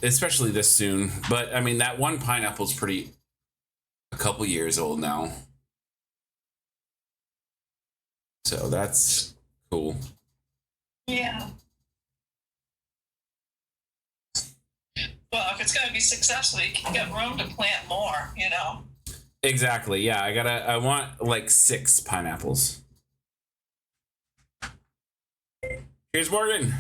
C: Especially this soon. But I mean, that one pineapple's a couple years old now. So that's cool.
R: Yeah. Well, if it's going to be successful, you can get room to plant more, you know.
C: Exactly. Yeah, I want like 6 pineapples. Here's Morgan.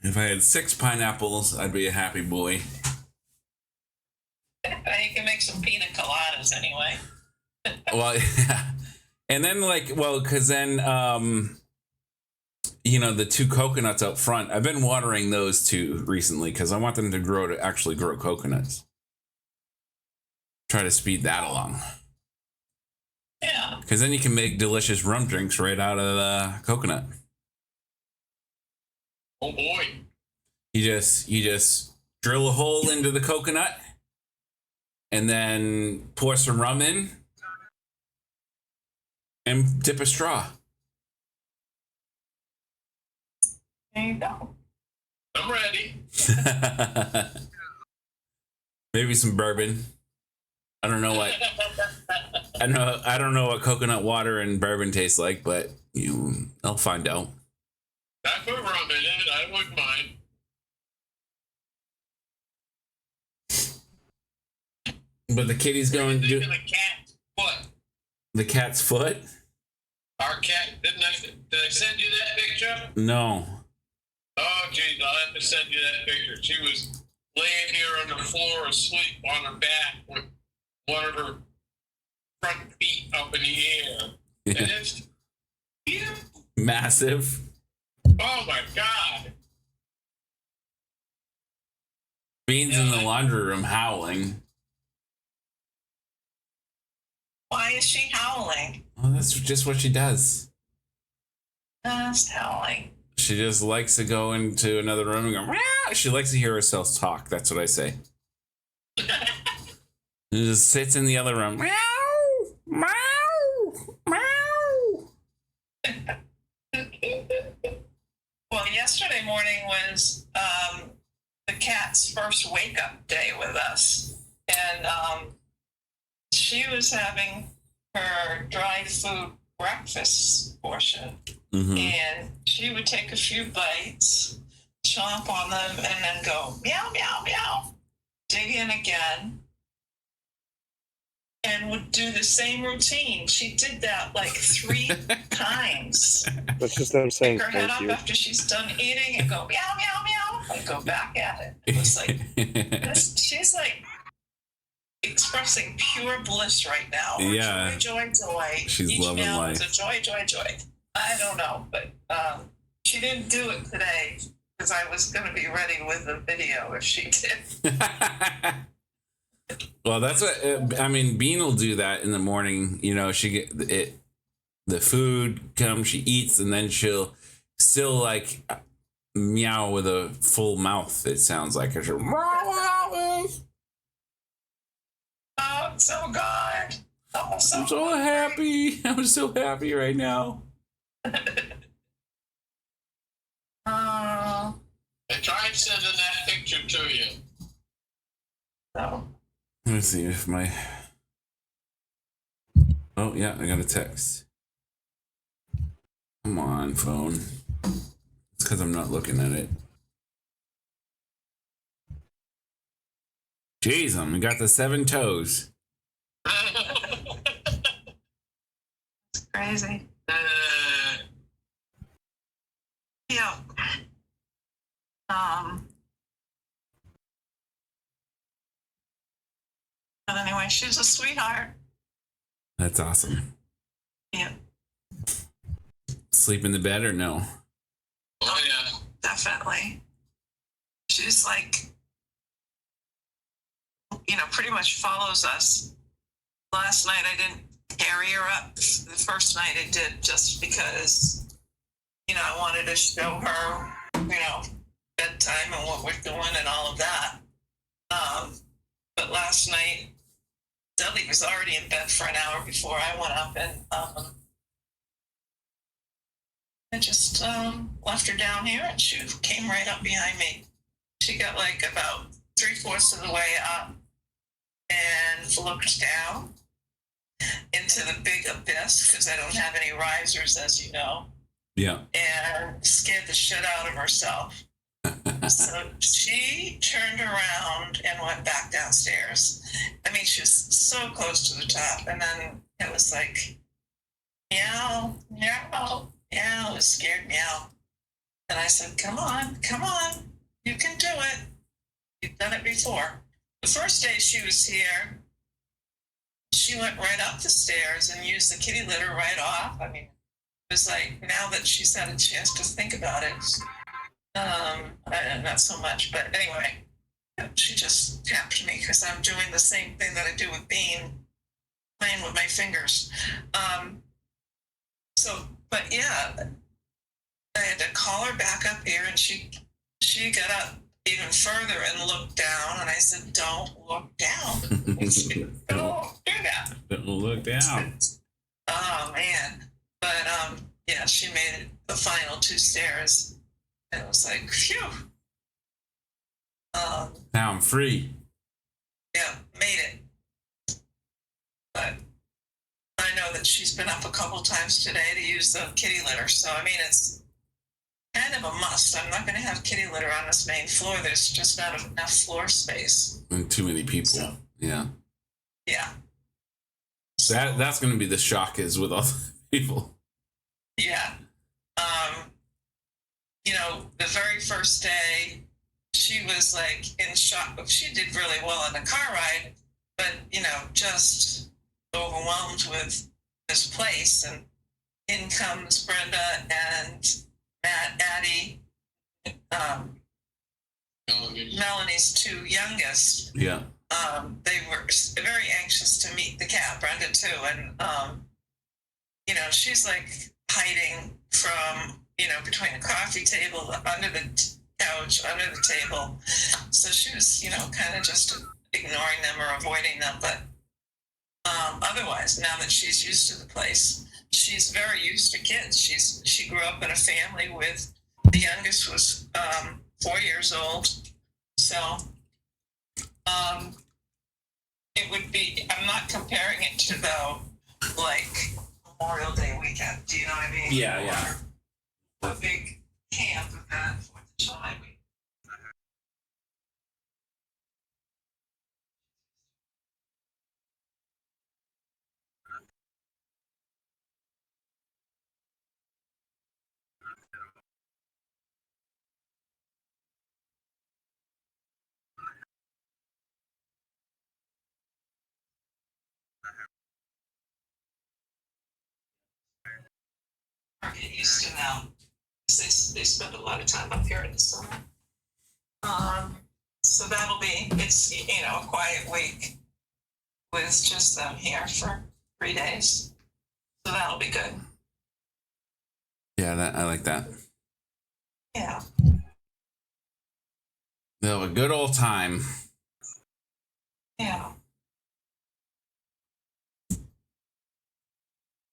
C: If I had 6 pineapples, I'd be a happy boy.
R: You can make some pina coladas anyway.
C: Well, yeah. And then because then, the 2 coconuts up front, I've been watering those 2 recently because I want them to actually grow coconuts. Try to speed that along.
R: Yeah.
C: Because then you can make delicious rum drinks right out of the coconut.
S: Oh boy.
C: You just drill a hole into the coconut and then pour some rum in and dip a straw.
R: There you go.
S: I'm ready.
C: Maybe some bourbon. I don't know what I don't know what coconut water and bourbon tastes like, but I'll find out.
S: I put rum in it. I wouldn't mind.
C: But the kitty's going to do
S: the cat's foot.
C: The cat's foot?
S: Our cat, did I send you that picture?
C: No.
S: Oh, geez, I'll have to send you that picture. She was laying here on the floor asleep on her back with one of her front feet up in the air.
C: Yeah.
S: And it's
C: Massive.
S: oh my God.
C: Bean's in the laundry room howling.
R: Why is she howling?
C: Oh, that's just what she does.
R: Just howling.
C: She just likes to go into another room and go, meow. She likes to hear herself talk. That's what I say. She just sits in the other room. Meow, meow, meow.
R: Well, yesterday morning was the cat's first wake-up day with us. And she was having her dry food breakfast portion.
C: Mm-hmm.
R: And she would take a few bites, chomp on them, and then go meow, meow, meow, dig in again, and would do the same routine. She did that like 3 times.
A: That's just them saying
R: Pick her head
A: thank
R: up
A: you.
R: after she's done eating and go meow, meow, meow, and go back at it. It was like, she's like expressing pure bliss right now.
C: Yeah.
R: Joy, joy, joy.
C: She's
R: Each
C: loving
R: meow
C: life.
R: is a joy, joy, joy. I don't know, but she didn't do it today because I was going to be ready with the video if she did.
C: Well, that's what I mean. Bean will do that in the morning. She get it. The food comes, she eats, and then she'll still like meow with a full mouth. It sounds like her.
R: Oh, it's so good. Oh,
C: I'm so happy. I'm so happy right now.
S: I tried sending that picture to you.
R: No.
C: Let me see if my. Oh yeah, I got a text. Come on, phone. It's because I'm not looking at it. Jeez, we got the 7 toes.
R: It's crazy. Yeah. But anyway, she's a sweetheart.
C: That's awesome.
R: Yeah.
C: Sleep in the bed or no?
S: Oh yeah.
R: Definitely. She's like, pretty much follows us. Last night I didn't carry her up. The first night I did just because, I wanted to show her, bedtime and what we're doing and all of that. But last night, Dudley was already in bed for an hour before I went up, and I just left her down here, and she came right up behind me. She got like about 3/4 of the way up and looked down into the big abyss, because I don't have any risers, as you know.
C: Yeah.
R: And scared the shit out of herself. So she turned around and went back downstairs. I mean, she was so close to the top. And then it was like, meow, meow, meow, a scared meow. And I said, come on, you can do it. You've done it before. The first day she was here, she went right up the stairs and used the kitty litter right off. I mean, it was like, now that she's had a chance to think about it, not so much, but anyway, she just tapped me because I'm doing the same thing that I do with Bean, playing with my fingers. But yeah, I had to call her back up here, and she got up even further and looked down, and I said, don't look down. Don't do that.
C: Don't look down.
R: Oh, man. But, yeah, she made it the final 2 stairs, and it was like, phew.
C: Now I'm free.
R: Yeah, made it. But I know that she's been up a couple times today to use the kitty litter, so, I mean, it's kind of a must. I'm not going to have kitty litter on this main floor. There's just not enough floor space.
C: And too many people. So, yeah.
R: Yeah.
C: That's going to be the shock is with all the people.
R: Yeah. You know, the very first day, she was like in shock. She did really well on the car ride, but, you know, just overwhelmed with this place. And in comes Brenda and Matt, Addie, Melanie's 2 youngest.
C: Yeah.
R: They were very anxious to meet the cat, Brenda too, and you know, she's like hiding from, you know, between the coffee table, under the couch, under the table. So she was, you know, kind of just ignoring them or avoiding them. But otherwise, now that she's used to the place, she's very used to kids. She grew up in a family with, the youngest was 4 years old. So it would be, I'm not comparing it to though, like Memorial Day weekend. Do you know what I mean?
C: Yeah, yeah.
R: Or a big camp event, 4th of July week. Get used to now. They spend a lot of time up here in the summer. So that'll be, it's, you know, a quiet week with just them here for 3 days. So that'll be good.
C: Yeah, I like that.
R: Yeah.
C: They'll have a good old time.
R: Yeah.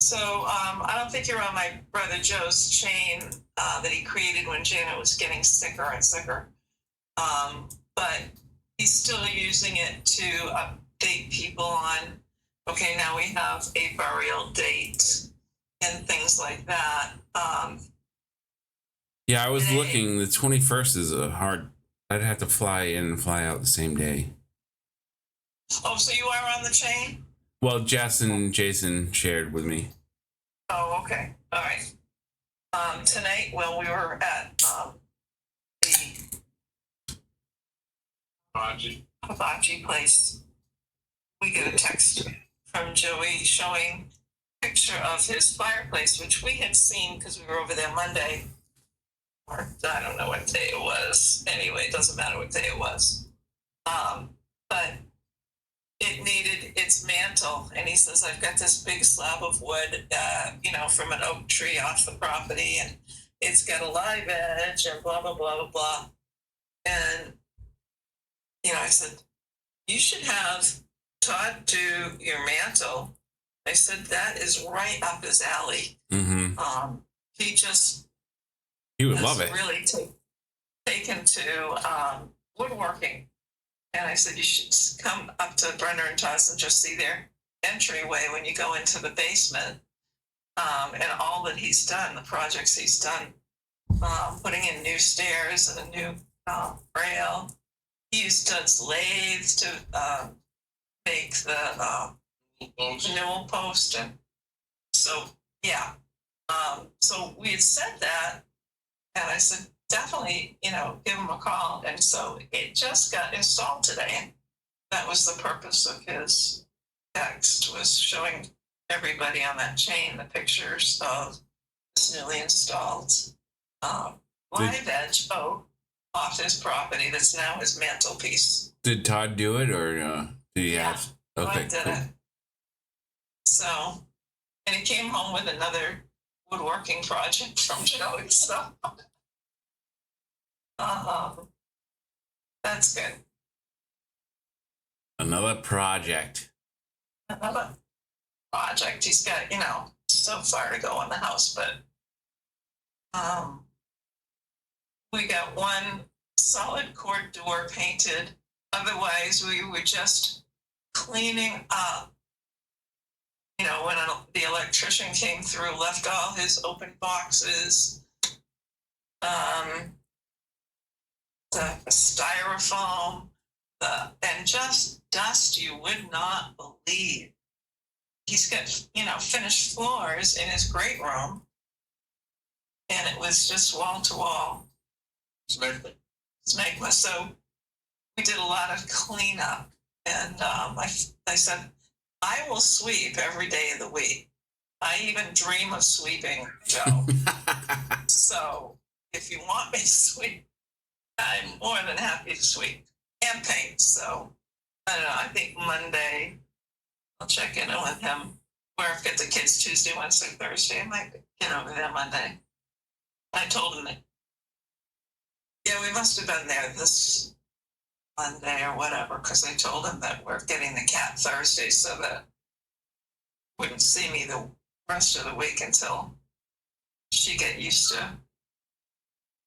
R: So I don't think you're on my brother Joe's chain that he created when Janet was getting sicker and sicker. But he's still using it to update people on, okay, now we have a burial date and things like that.
C: Yeah, I was looking. The 21st is a hard. I'd have to fly in and fly out the same day.
R: Oh, so you are on the chain?
C: Well, Jess and Jason shared with me.
R: Oh, okay. All right. Tonight, when we were at the hibachi place, we get a text from Joey showing a picture of his fireplace, which we had seen because we were over there Monday. Or I don't know what day it was. Anyway, it doesn't matter what day it was. But it needed its mantle. And he says, I've got this big slab of wood, you know, from an oak tree off the property, and it's got a live edge and blah, blah, blah, blah, blah. And, you know, I said, you should have Todd do your mantle. I said, that is right up his alley.
C: Mm-hmm.
R: He
C: would love it.
R: Really taken to woodworking. And I said, you should come up to Brenner and Toss and just see their entryway when you go into the basement. And all that he's done, the projects he's done, putting in new stairs and a new rail. He used Doug's lathe to make the newel post. And so Yeah. So we had said that, and I said, definitely, give him a call. And so it just got installed today. That was the purpose of his text, was showing everybody on that chain the pictures of this newly installed live edge oak off his property that's now his mantelpiece.
C: Did Todd do it, or did he have? Okay,
R: Todd did
C: cool.
R: it. So, and he came home with another woodworking project from Joey. So, that's good.
C: Another project.
R: Another project. He's got, so far to go in the house, but we got one solid cord door painted. Otherwise, we were just cleaning up. When the electrician came through, left all his open boxes, the styrofoam, and just dust you would not believe. He's got, finished floors in his great room, and it was just wall to wall. Smegma. So we did a lot of cleanup, and I said, I will sweep every day of the week. I even dream of sweeping, Joe. So if you want me to sweep, I'm more than happy to sweep and paint. So I don't know. I think Monday I'll check in with him. Where I've got the kids Tuesday, Wednesday, Thursday. I might get over there Monday. I told him that. Yeah, we must have been there this Monday or whatever, because I told him that we're getting the cat Thursday, so that wouldn't see me the rest of the week until she get used to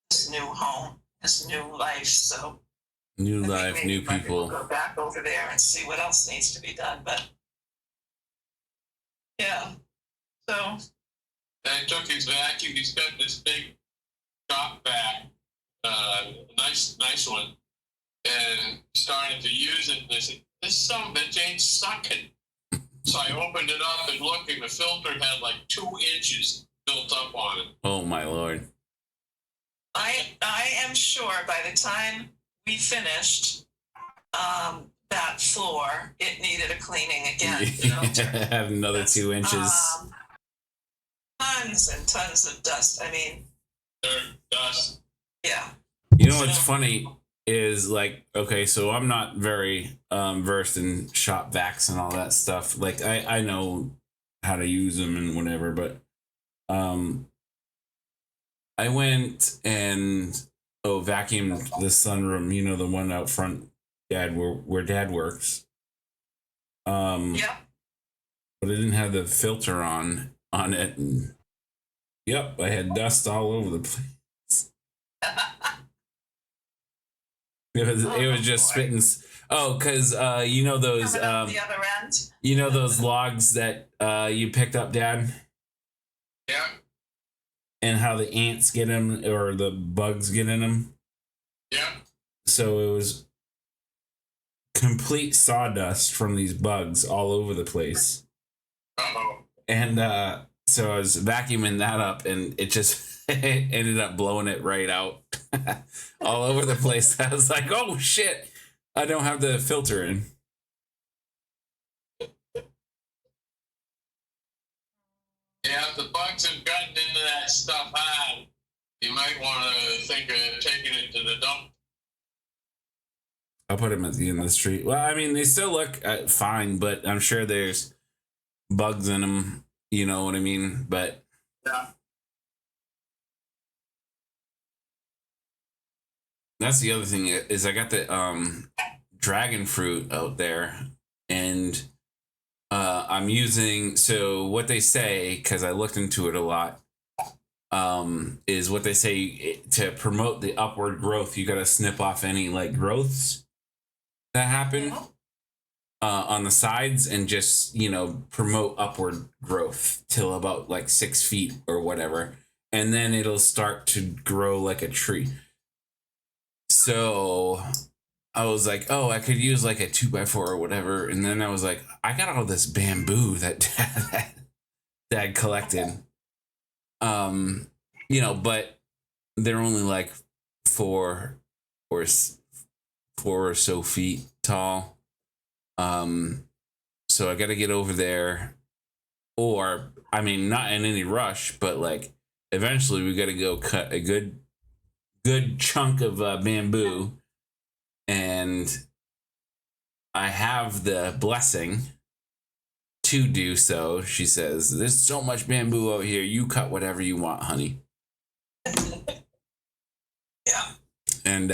R: this new home, this new life. So
C: new life, new
R: We'll
C: people.
R: go back over there and see what else needs to be done. But yeah, so
S: I took his vacuum. He's got this big shop vac, nice one, and started to use it. And I said, "This son of a bitch ain't sucking." So I opened it up and looked, and the filter had like 2 inches built up on it.
C: Oh my lord!
R: I am sure by the time we finished that floor, it needed a cleaning again.
C: Have another 2 inches.
R: Tons and tons of dust. I mean,
S: dirt, dust.
R: Yeah.
C: You know what's funny is, like, okay, so I'm not very versed in shop vacs and all that stuff. Like, I know how to use them and whatever, but I went and vacuumed the sunroom, the one out front, where Dad works.
R: Yeah.
C: But I didn't have the filter on it. And, yep, I had dust all over the place. It was just spitting. Oh, because those
R: the other end.
C: Those logs that you picked up, Dad.
S: Yeah.
C: And how the ants get them, or the bugs get in them.
S: Yeah.
C: So it was complete sawdust from these bugs all over the place.
S: Uh-oh.
C: And so I was vacuuming that up, and it just ended up blowing it right out all over the place. I was like, oh shit, I don't have the filter in.
S: Yeah, if the bugs have gotten into that stuff hard, you might want to think of taking it to the dump.
C: I'll put them at the end of the street. Well, I mean, they still look fine, but I'm sure there's bugs in them. You know what I mean? But
S: yeah.
C: That's the other thing is I got the dragon fruit out there, and I'm using, so what they say, because I looked into it a lot, is what they say to promote the upward growth, you got to snip off any like growths that happen on the sides, and just promote upward growth till about like 6 feet or whatever, and then it'll start to grow like a tree. So I was like, oh, I could use like a 2x4 or whatever. And then I was like, I got all this bamboo that Dad collected. You know, but they're only like 4 or so feet tall. So I got to get over there, or I mean, not in any rush, but like eventually we got to go cut a good chunk of bamboo, and I have the blessing to do so. She says, "There's so much bamboo out here. You cut whatever you want, honey."
R: Yeah.
C: And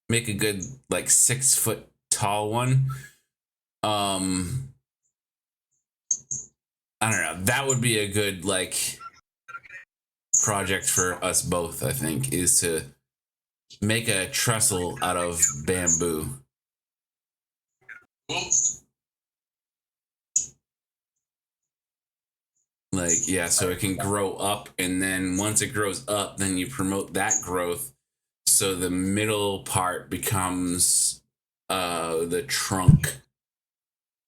C: make a good like 6 foot tall one. I don't know. That would be a good like project for us both, I think, is to make a trestle out of bamboo. Like, yeah, so it can grow up, and then once it grows up, then you promote that growth. So the middle part becomes the trunk.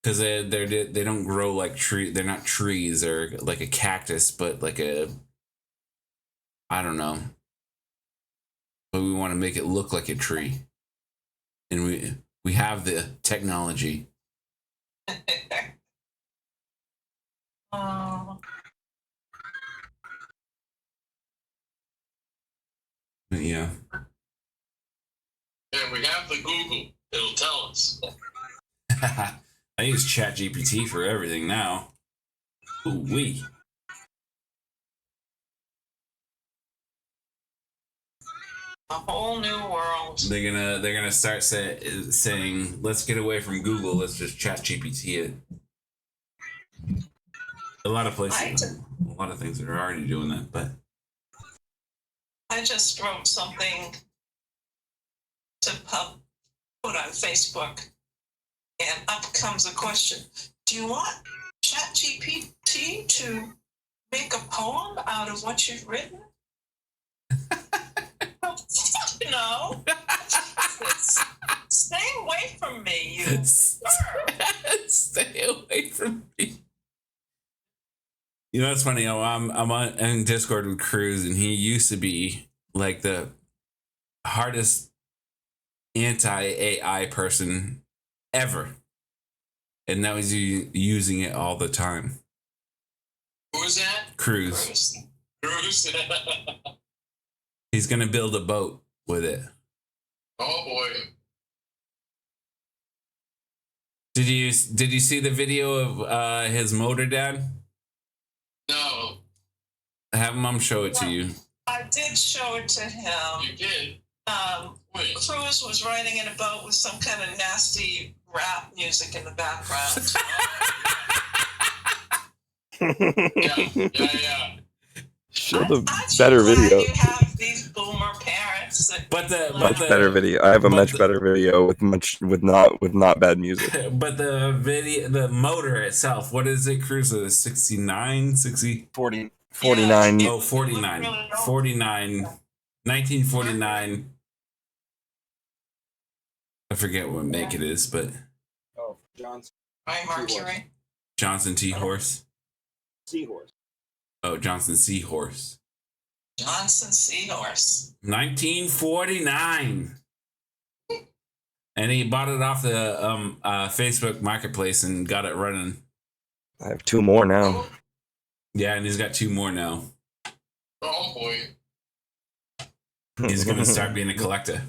C: Because they don't grow like tree. They're not trees or like a cactus, but like a, I don't know. But we want to make it look like a tree, and we have the technology. But yeah.
S: And we have the Google. It'll tell us.
C: I use ChatGPT for everything now. Ooh wee.
R: A whole new world.
C: They're gonna start saying, let's get away from Google. Let's just ChatGPT it. A lot of places, a lot of things are already doing that, but
R: I just wrote something to put on Facebook, and up comes a question. Do you want ChatGPT to make a poem out of what you've written? No. Stay away from me, you.
C: Stay away from me. You know, it's funny. I'm on in Discord with Cruz, and he used to be like the hardest anti-AI person ever, and now he's using it all the time.
S: Who is that?
C: Cruz.
S: Cruz.
C: He's gonna build a boat with it.
S: Oh boy.
C: Did you see the video of his motor, Dad?
S: No.
C: Have Mom show it to you.
R: I did show it to him.
S: You did?
R: Cruz was riding in a boat with some kind of nasty rap music in the background.
S: Yeah.
A: Show the better video.
R: You have these boomer parents.
C: But the
A: Much better video. I have a much better video with not bad music.
C: But the video, the motor itself, what is it, Cruz? 69, 60?
A: 40, 49.
C: Oh, 49. 49. 1949. I forget what make it is, but.
A: Oh, Johnson.
R: Mercury.
C: Johnson T Horse.
A: Seahorse.
C: Oh, Johnson Seahorse.
R: Johnson Seahorse.
C: 1949. And he bought it off the Facebook Marketplace and got it running.
A: I have 2 more now.
C: Yeah, and he's got 2 more now.
S: Oh boy.
C: He's going to start being a collector.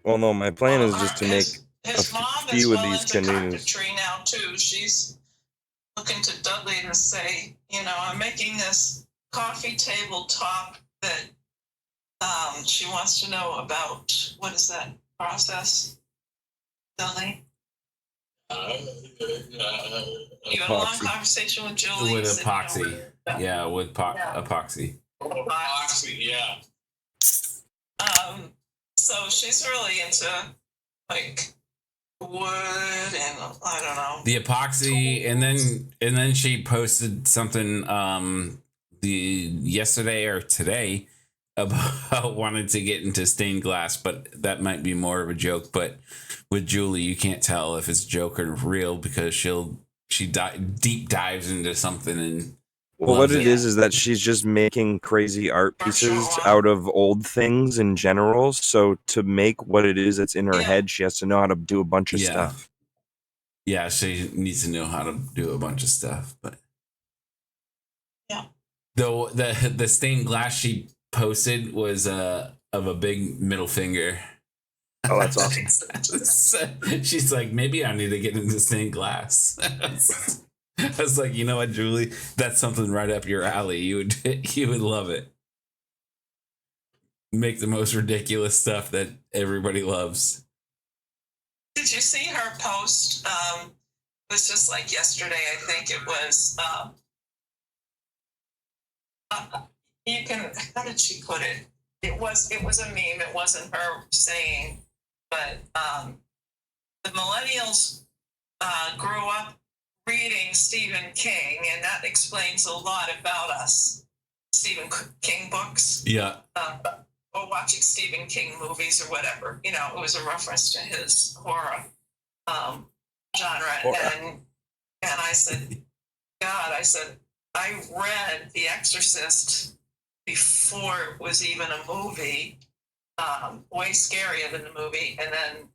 A: Well, no, my plan is just to make
R: His mom
A: a few of these canoes.
R: tree now too. She's looking to Dudley to say, you know, I'm making this coffee table top that she wants to know about. What is that process, Dudley? You had a long conversation with Julie.
C: With epoxy. Yeah, with epoxy.
S: Epoxy, yeah.
R: So she's really into like wood and I don't know.
C: The epoxy, and then she posted something yesterday or today about wanting to get into stained glass, but that might be more of a joke. But with Julie, you can't tell if it's a joke or real because she deep dives into something and
A: well, what
C: loves
A: it is that she's just making crazy art pieces out of old things in general. So to make what it is that's in her head, she has to know how to do a bunch of stuff.
C: Yeah, she needs to know how to do a bunch of stuff. But though the stained glass she posted was of a big middle finger.
A: Oh, that's awesome.
C: She's like, maybe I need to get into stained glass. I was like, you know what, Julie, that's something right up your alley. You would love it. Make the most ridiculous stuff that everybody loves.
R: Did you see her post? It was just like yesterday, I think it was. You can. How did she put it? It was a meme. It wasn't her saying, but the millennials grew up reading Stephen King, and that explains a lot about us. Stephen King books.
C: Yeah.
R: Or watching Stephen King movies or whatever. You know, it was a reference to his horror genre. And I said, God, I read The Exorcist before it was even a movie, way scarier than the movie. And then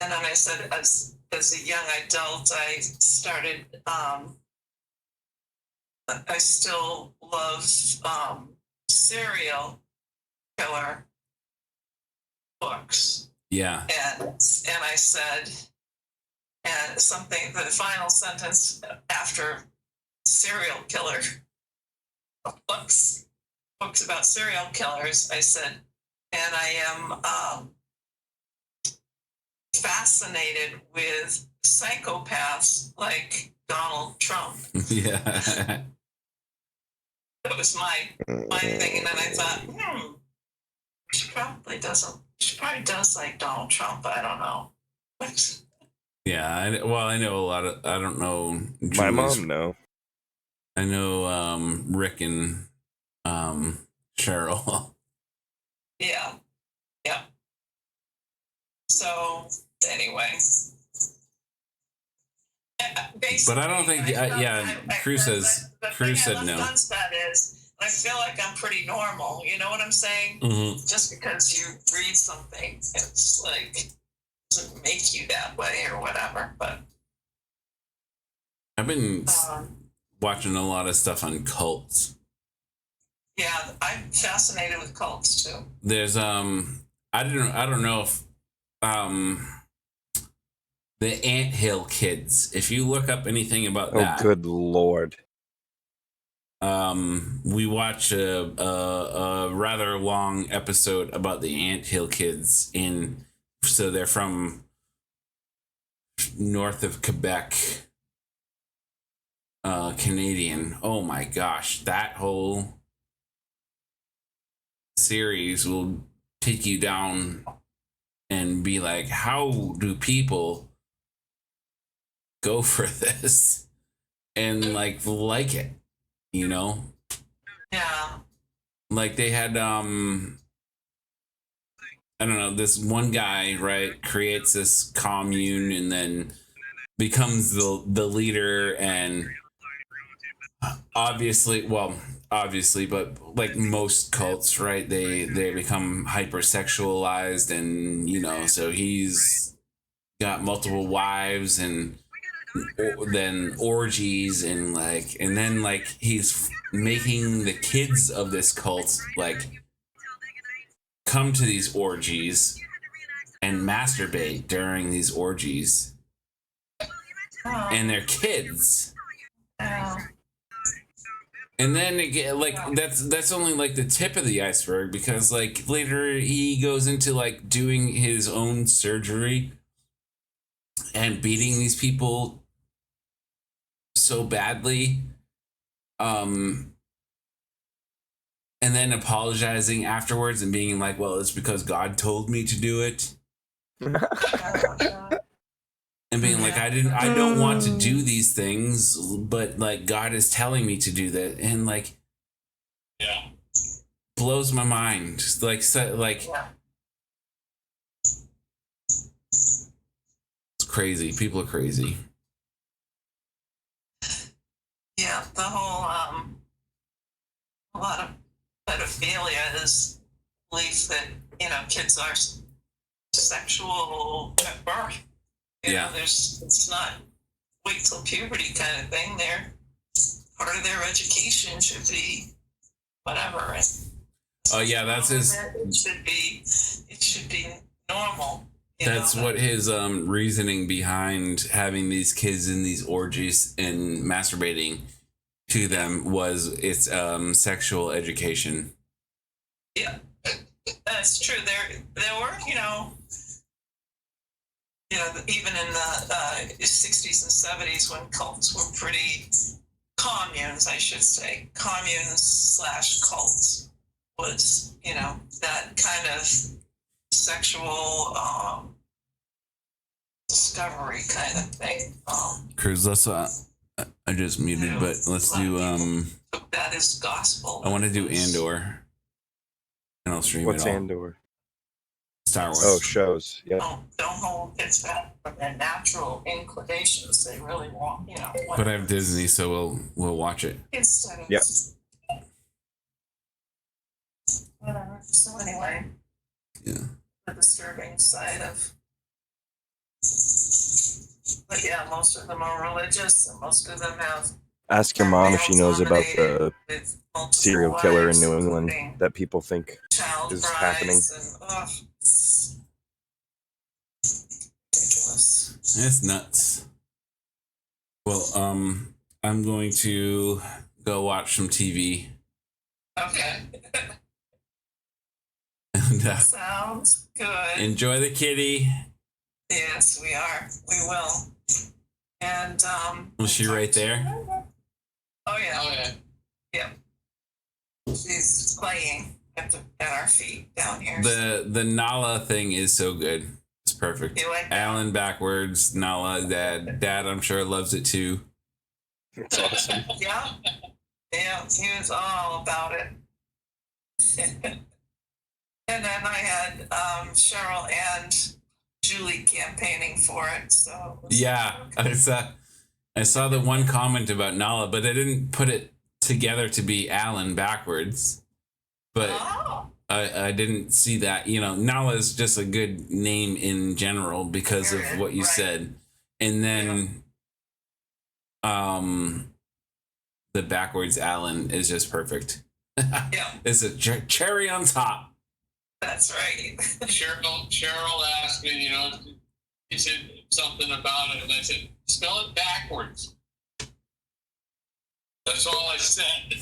R: I said, as a young adult, I started, I still love serial killer books.
C: Yeah.
R: And I said, and something, the final sentence after serial killer books about serial killers, I said, and I am fascinated with psychopaths like Donald Trump.
C: Yeah.
R: That was my thing. And then I thought, she probably does like Donald Trump. I don't know.
C: Yeah, I know a lot of, I don't know.
A: My mom, no.
C: I know Rick and Cheryl.
R: Yeah. So, anyway.
C: But I don't think, Cruz said no.
R: That is, I feel like I'm pretty normal. You know what I'm saying?
C: Mm-hmm.
R: Just because you read something, it's like, doesn't make you that way or whatever. But
C: I've been watching a lot of stuff on cults.
R: Yeah, I'm fascinated with cults too.
C: There's I don't know if the Anthill Kids. If you look up anything about that,
A: oh good lord.
C: We watch a rather long episode about the Anthill Kids so they're from north of Quebec, Canadian. Oh my gosh, that whole series will take you down and be like, how do people go for this and like it, you know?
R: Yeah.
C: Like they had I don't know, this one guy, right, creates this commune and then becomes the leader, and obviously, but like most cults, right, they become hypersexualized, and you know, so he's got multiple wives and then orgies and then he's making the kids of this cult like come to these orgies and masturbate during these orgies. And they're kids. And then again, like that's only like the tip of the iceberg, because like later he goes into like doing his own surgery and beating these people so badly, and then apologizing afterwards and being like, well, it's because God told me to do it. And being like, I don't want to do these things, but like God is telling me to do that. And like,
S: yeah,
C: blows my mind. Like it's crazy. People are crazy.
R: Yeah, the whole a lot of pedophilia is belief that kids are sexual at birth. You know, it's not wait till puberty kind of thing. They're part of their education should be whatever.
C: Oh yeah, that's his.
R: It should be normal.
C: That's what his reasoning behind having these kids in these orgies and masturbating to them was. It's sexual education.
R: Yeah, that's true. There were even in the 60s and 70s when cults were pretty communes, I should say, communes / cults was that kind of sexual discovery kind of thing.
C: Cruz, let's I just muted, but let's do
R: that is gospel.
C: I want to do Andor, and I'll stream
A: What's
C: it all.
A: Andor?
C: Star Wars.
A: Oh, shows. Yeah.
R: Don't hold kids back from their natural inclinations. They really want,
C: But I have Disney, so we'll watch it.
R: Instead of whatever. So anyway.
C: Yeah.
R: The disturbing side of. But yeah, most of them are religious, and most of them have.
A: Ask your mom if she knows about the serial killer in New England that people think is happening.
C: It's nuts. Well, I'm going to go watch some TV.
R: Okay.
C: And,
R: sounds good.
C: Enjoy the kitty.
R: Yes, we are. We will. And
C: Was she right there?
R: Oh yeah. Yeah. She's playing at our feet down here.
C: The Nala thing is so good. It's perfect.
R: You like that?
C: Alan backwards, Nala, Dad I'm sure loves it too.
A: It's awesome.
R: Yeah. Yeah, he was all about it. And then I had Cheryl and Julie campaigning for it. So
C: Yeah, I saw the one comment about Nala, but I didn't put it together to be Alan backwards. But I didn't see that. Nala is just a good name in general because of what you said. And then the backwards Alan is just perfect.
R: Yeah.
C: It's a cherry on top.
R: That's right.
S: Cheryl asked me, he said something about it, and I said, spell it backwards. That's all I said.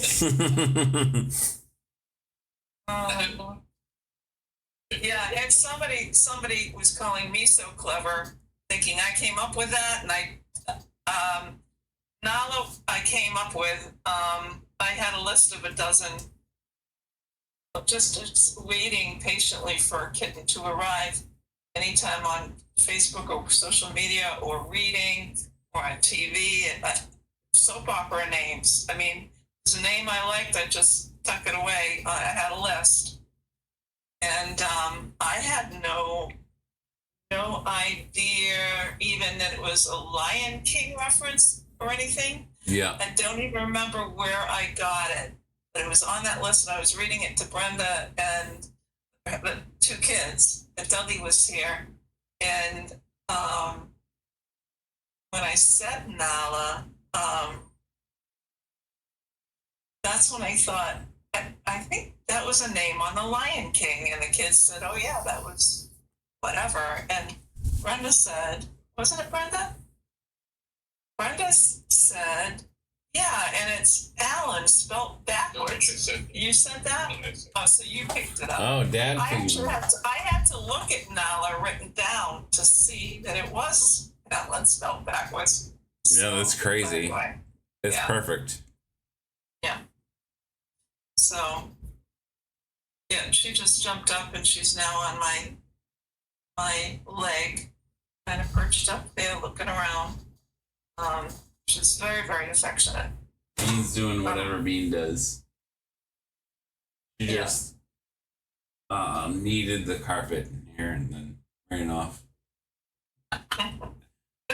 R: Yeah, and somebody was calling me so clever, thinking I came up with that, and Nala I came up with. I had a list of a dozen. Just waiting patiently for a kitten to arrive anytime on Facebook or social media or reading or on TV. Soap opera names. I mean, there's a name I liked, I just tuck it away. I had a list. And I had no idea even that it was a Lion King reference or anything.
C: Yeah.
R: I don't even remember where I got it. But it was on that list, and I was reading it to Brenda and the two kids. And Dudley was here. And when I said Nala, that's when I thought, I think that was a name on the Lion King. And the kids said, oh yeah, that was whatever. And Brenda said, wasn't it Brenda? Brenda said, yeah, and it's Alan spelled backwards. You said that? Oh, so you picked it up.
C: Oh, Dad.
R: I had to look at Nala written down to see that it was Alan spelled backwards.
C: Yeah, that's crazy.
R: Anyway,
C: it's perfect.
R: Yeah. So, yeah, she just jumped up and she's now on my leg, kind of perched up there looking around. She's very, very affectionate.
C: He's doing whatever Bean does. She just kneaded the carpet here and then ran off.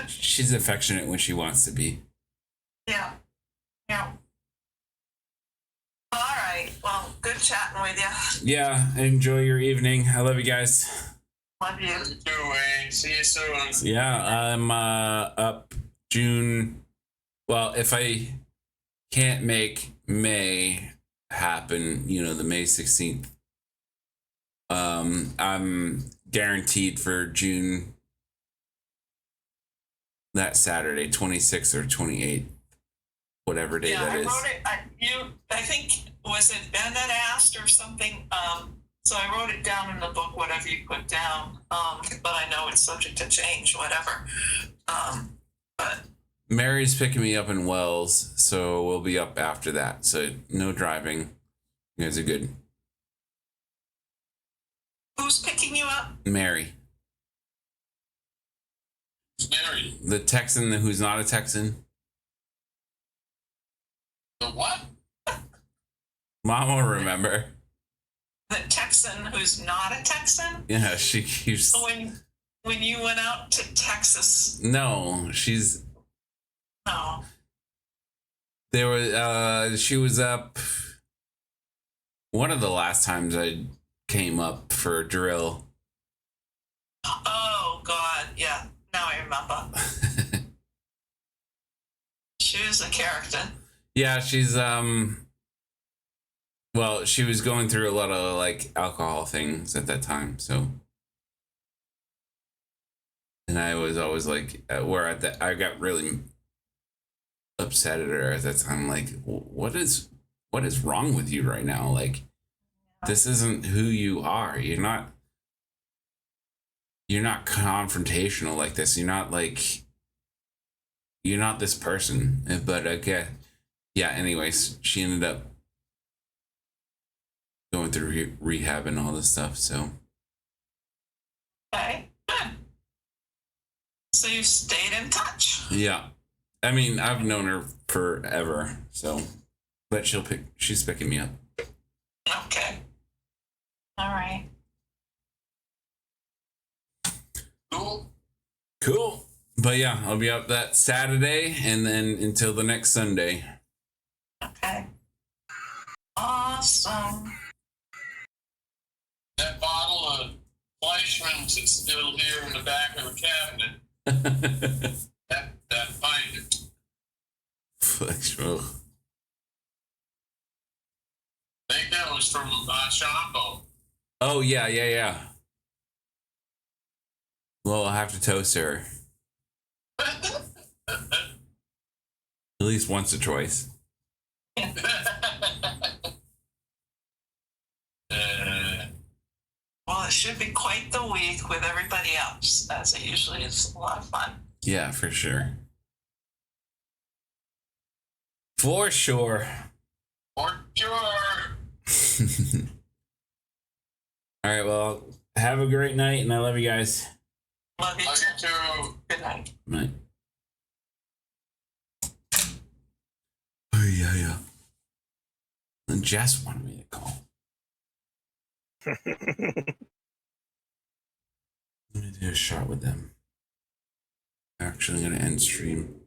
C: She's affectionate when she wants to be.
R: Yeah. Yeah. All right. Well, good chatting with you.
C: Yeah, enjoy your evening. I love you guys.
R: Love you.
S: You too, Wayne. See you soon.
C: Yeah, I'm up June. Well, if I can't make May happen, you know, the May 16th, I'm guaranteed for June, that Saturday, 26th or 28th, whatever day that is.
R: I wrote it. I think, was it Ben that asked or something? So I wrote it down in the book, whatever you put down. But I know it's subject to change, whatever. But
C: Mary's picking me up in Wells, so we'll be up after that. So no driving. You guys are good.
R: who's picking you up?
C: Mary.
S: Mary.
C: The Texan who's not a Texan.
S: The what?
C: Mom will remember.
R: The Texan who's not a Texan?
C: Yeah, she keeps...
R: When you went out to Texas.
C: No, she's...
R: No.
C: There was, she was up... One of the last times I came up for a drill.
R: Oh, God, yeah. Now I remember. She was a character.
C: Yeah, she's, well, she was going through a lot of, like, alcohol things at that time, so... And I was always, like, I got really upset at her at that time, like, what is wrong with you right now? Like, this isn't who you are. You're not confrontational like this. You're not this person. But okay. Yeah, anyways, she ended up going through rehab and all this stuff, so.
R: Okay, good. So you stayed in touch.
C: Yeah. I mean, I've known her forever, so. But she's picking me up.
R: Okay. All right.
C: Cool. But yeah, I'll be up that Saturday and then until the next Sunday.
R: Okay. Awesome.
S: That bottle of Fleischmann's is still here in the back of the cabinet. that pint.
C: Fleischmann.
S: I think that was from Shambo.
C: Oh, yeah. Well, I'll have to toast her. At least once or twice.
R: Well, it should be quite the week with everybody else, as it usually is. A lot of fun.
C: Yeah, for sure. For sure.
S: For sure.
C: All right, well, have a great night, and I love you guys.
R: Love you too. Good night.
C: Night. Oh, yeah. And Jess wanted me to call. I'm going to do a shot with them. Actually, I'm going to end stream.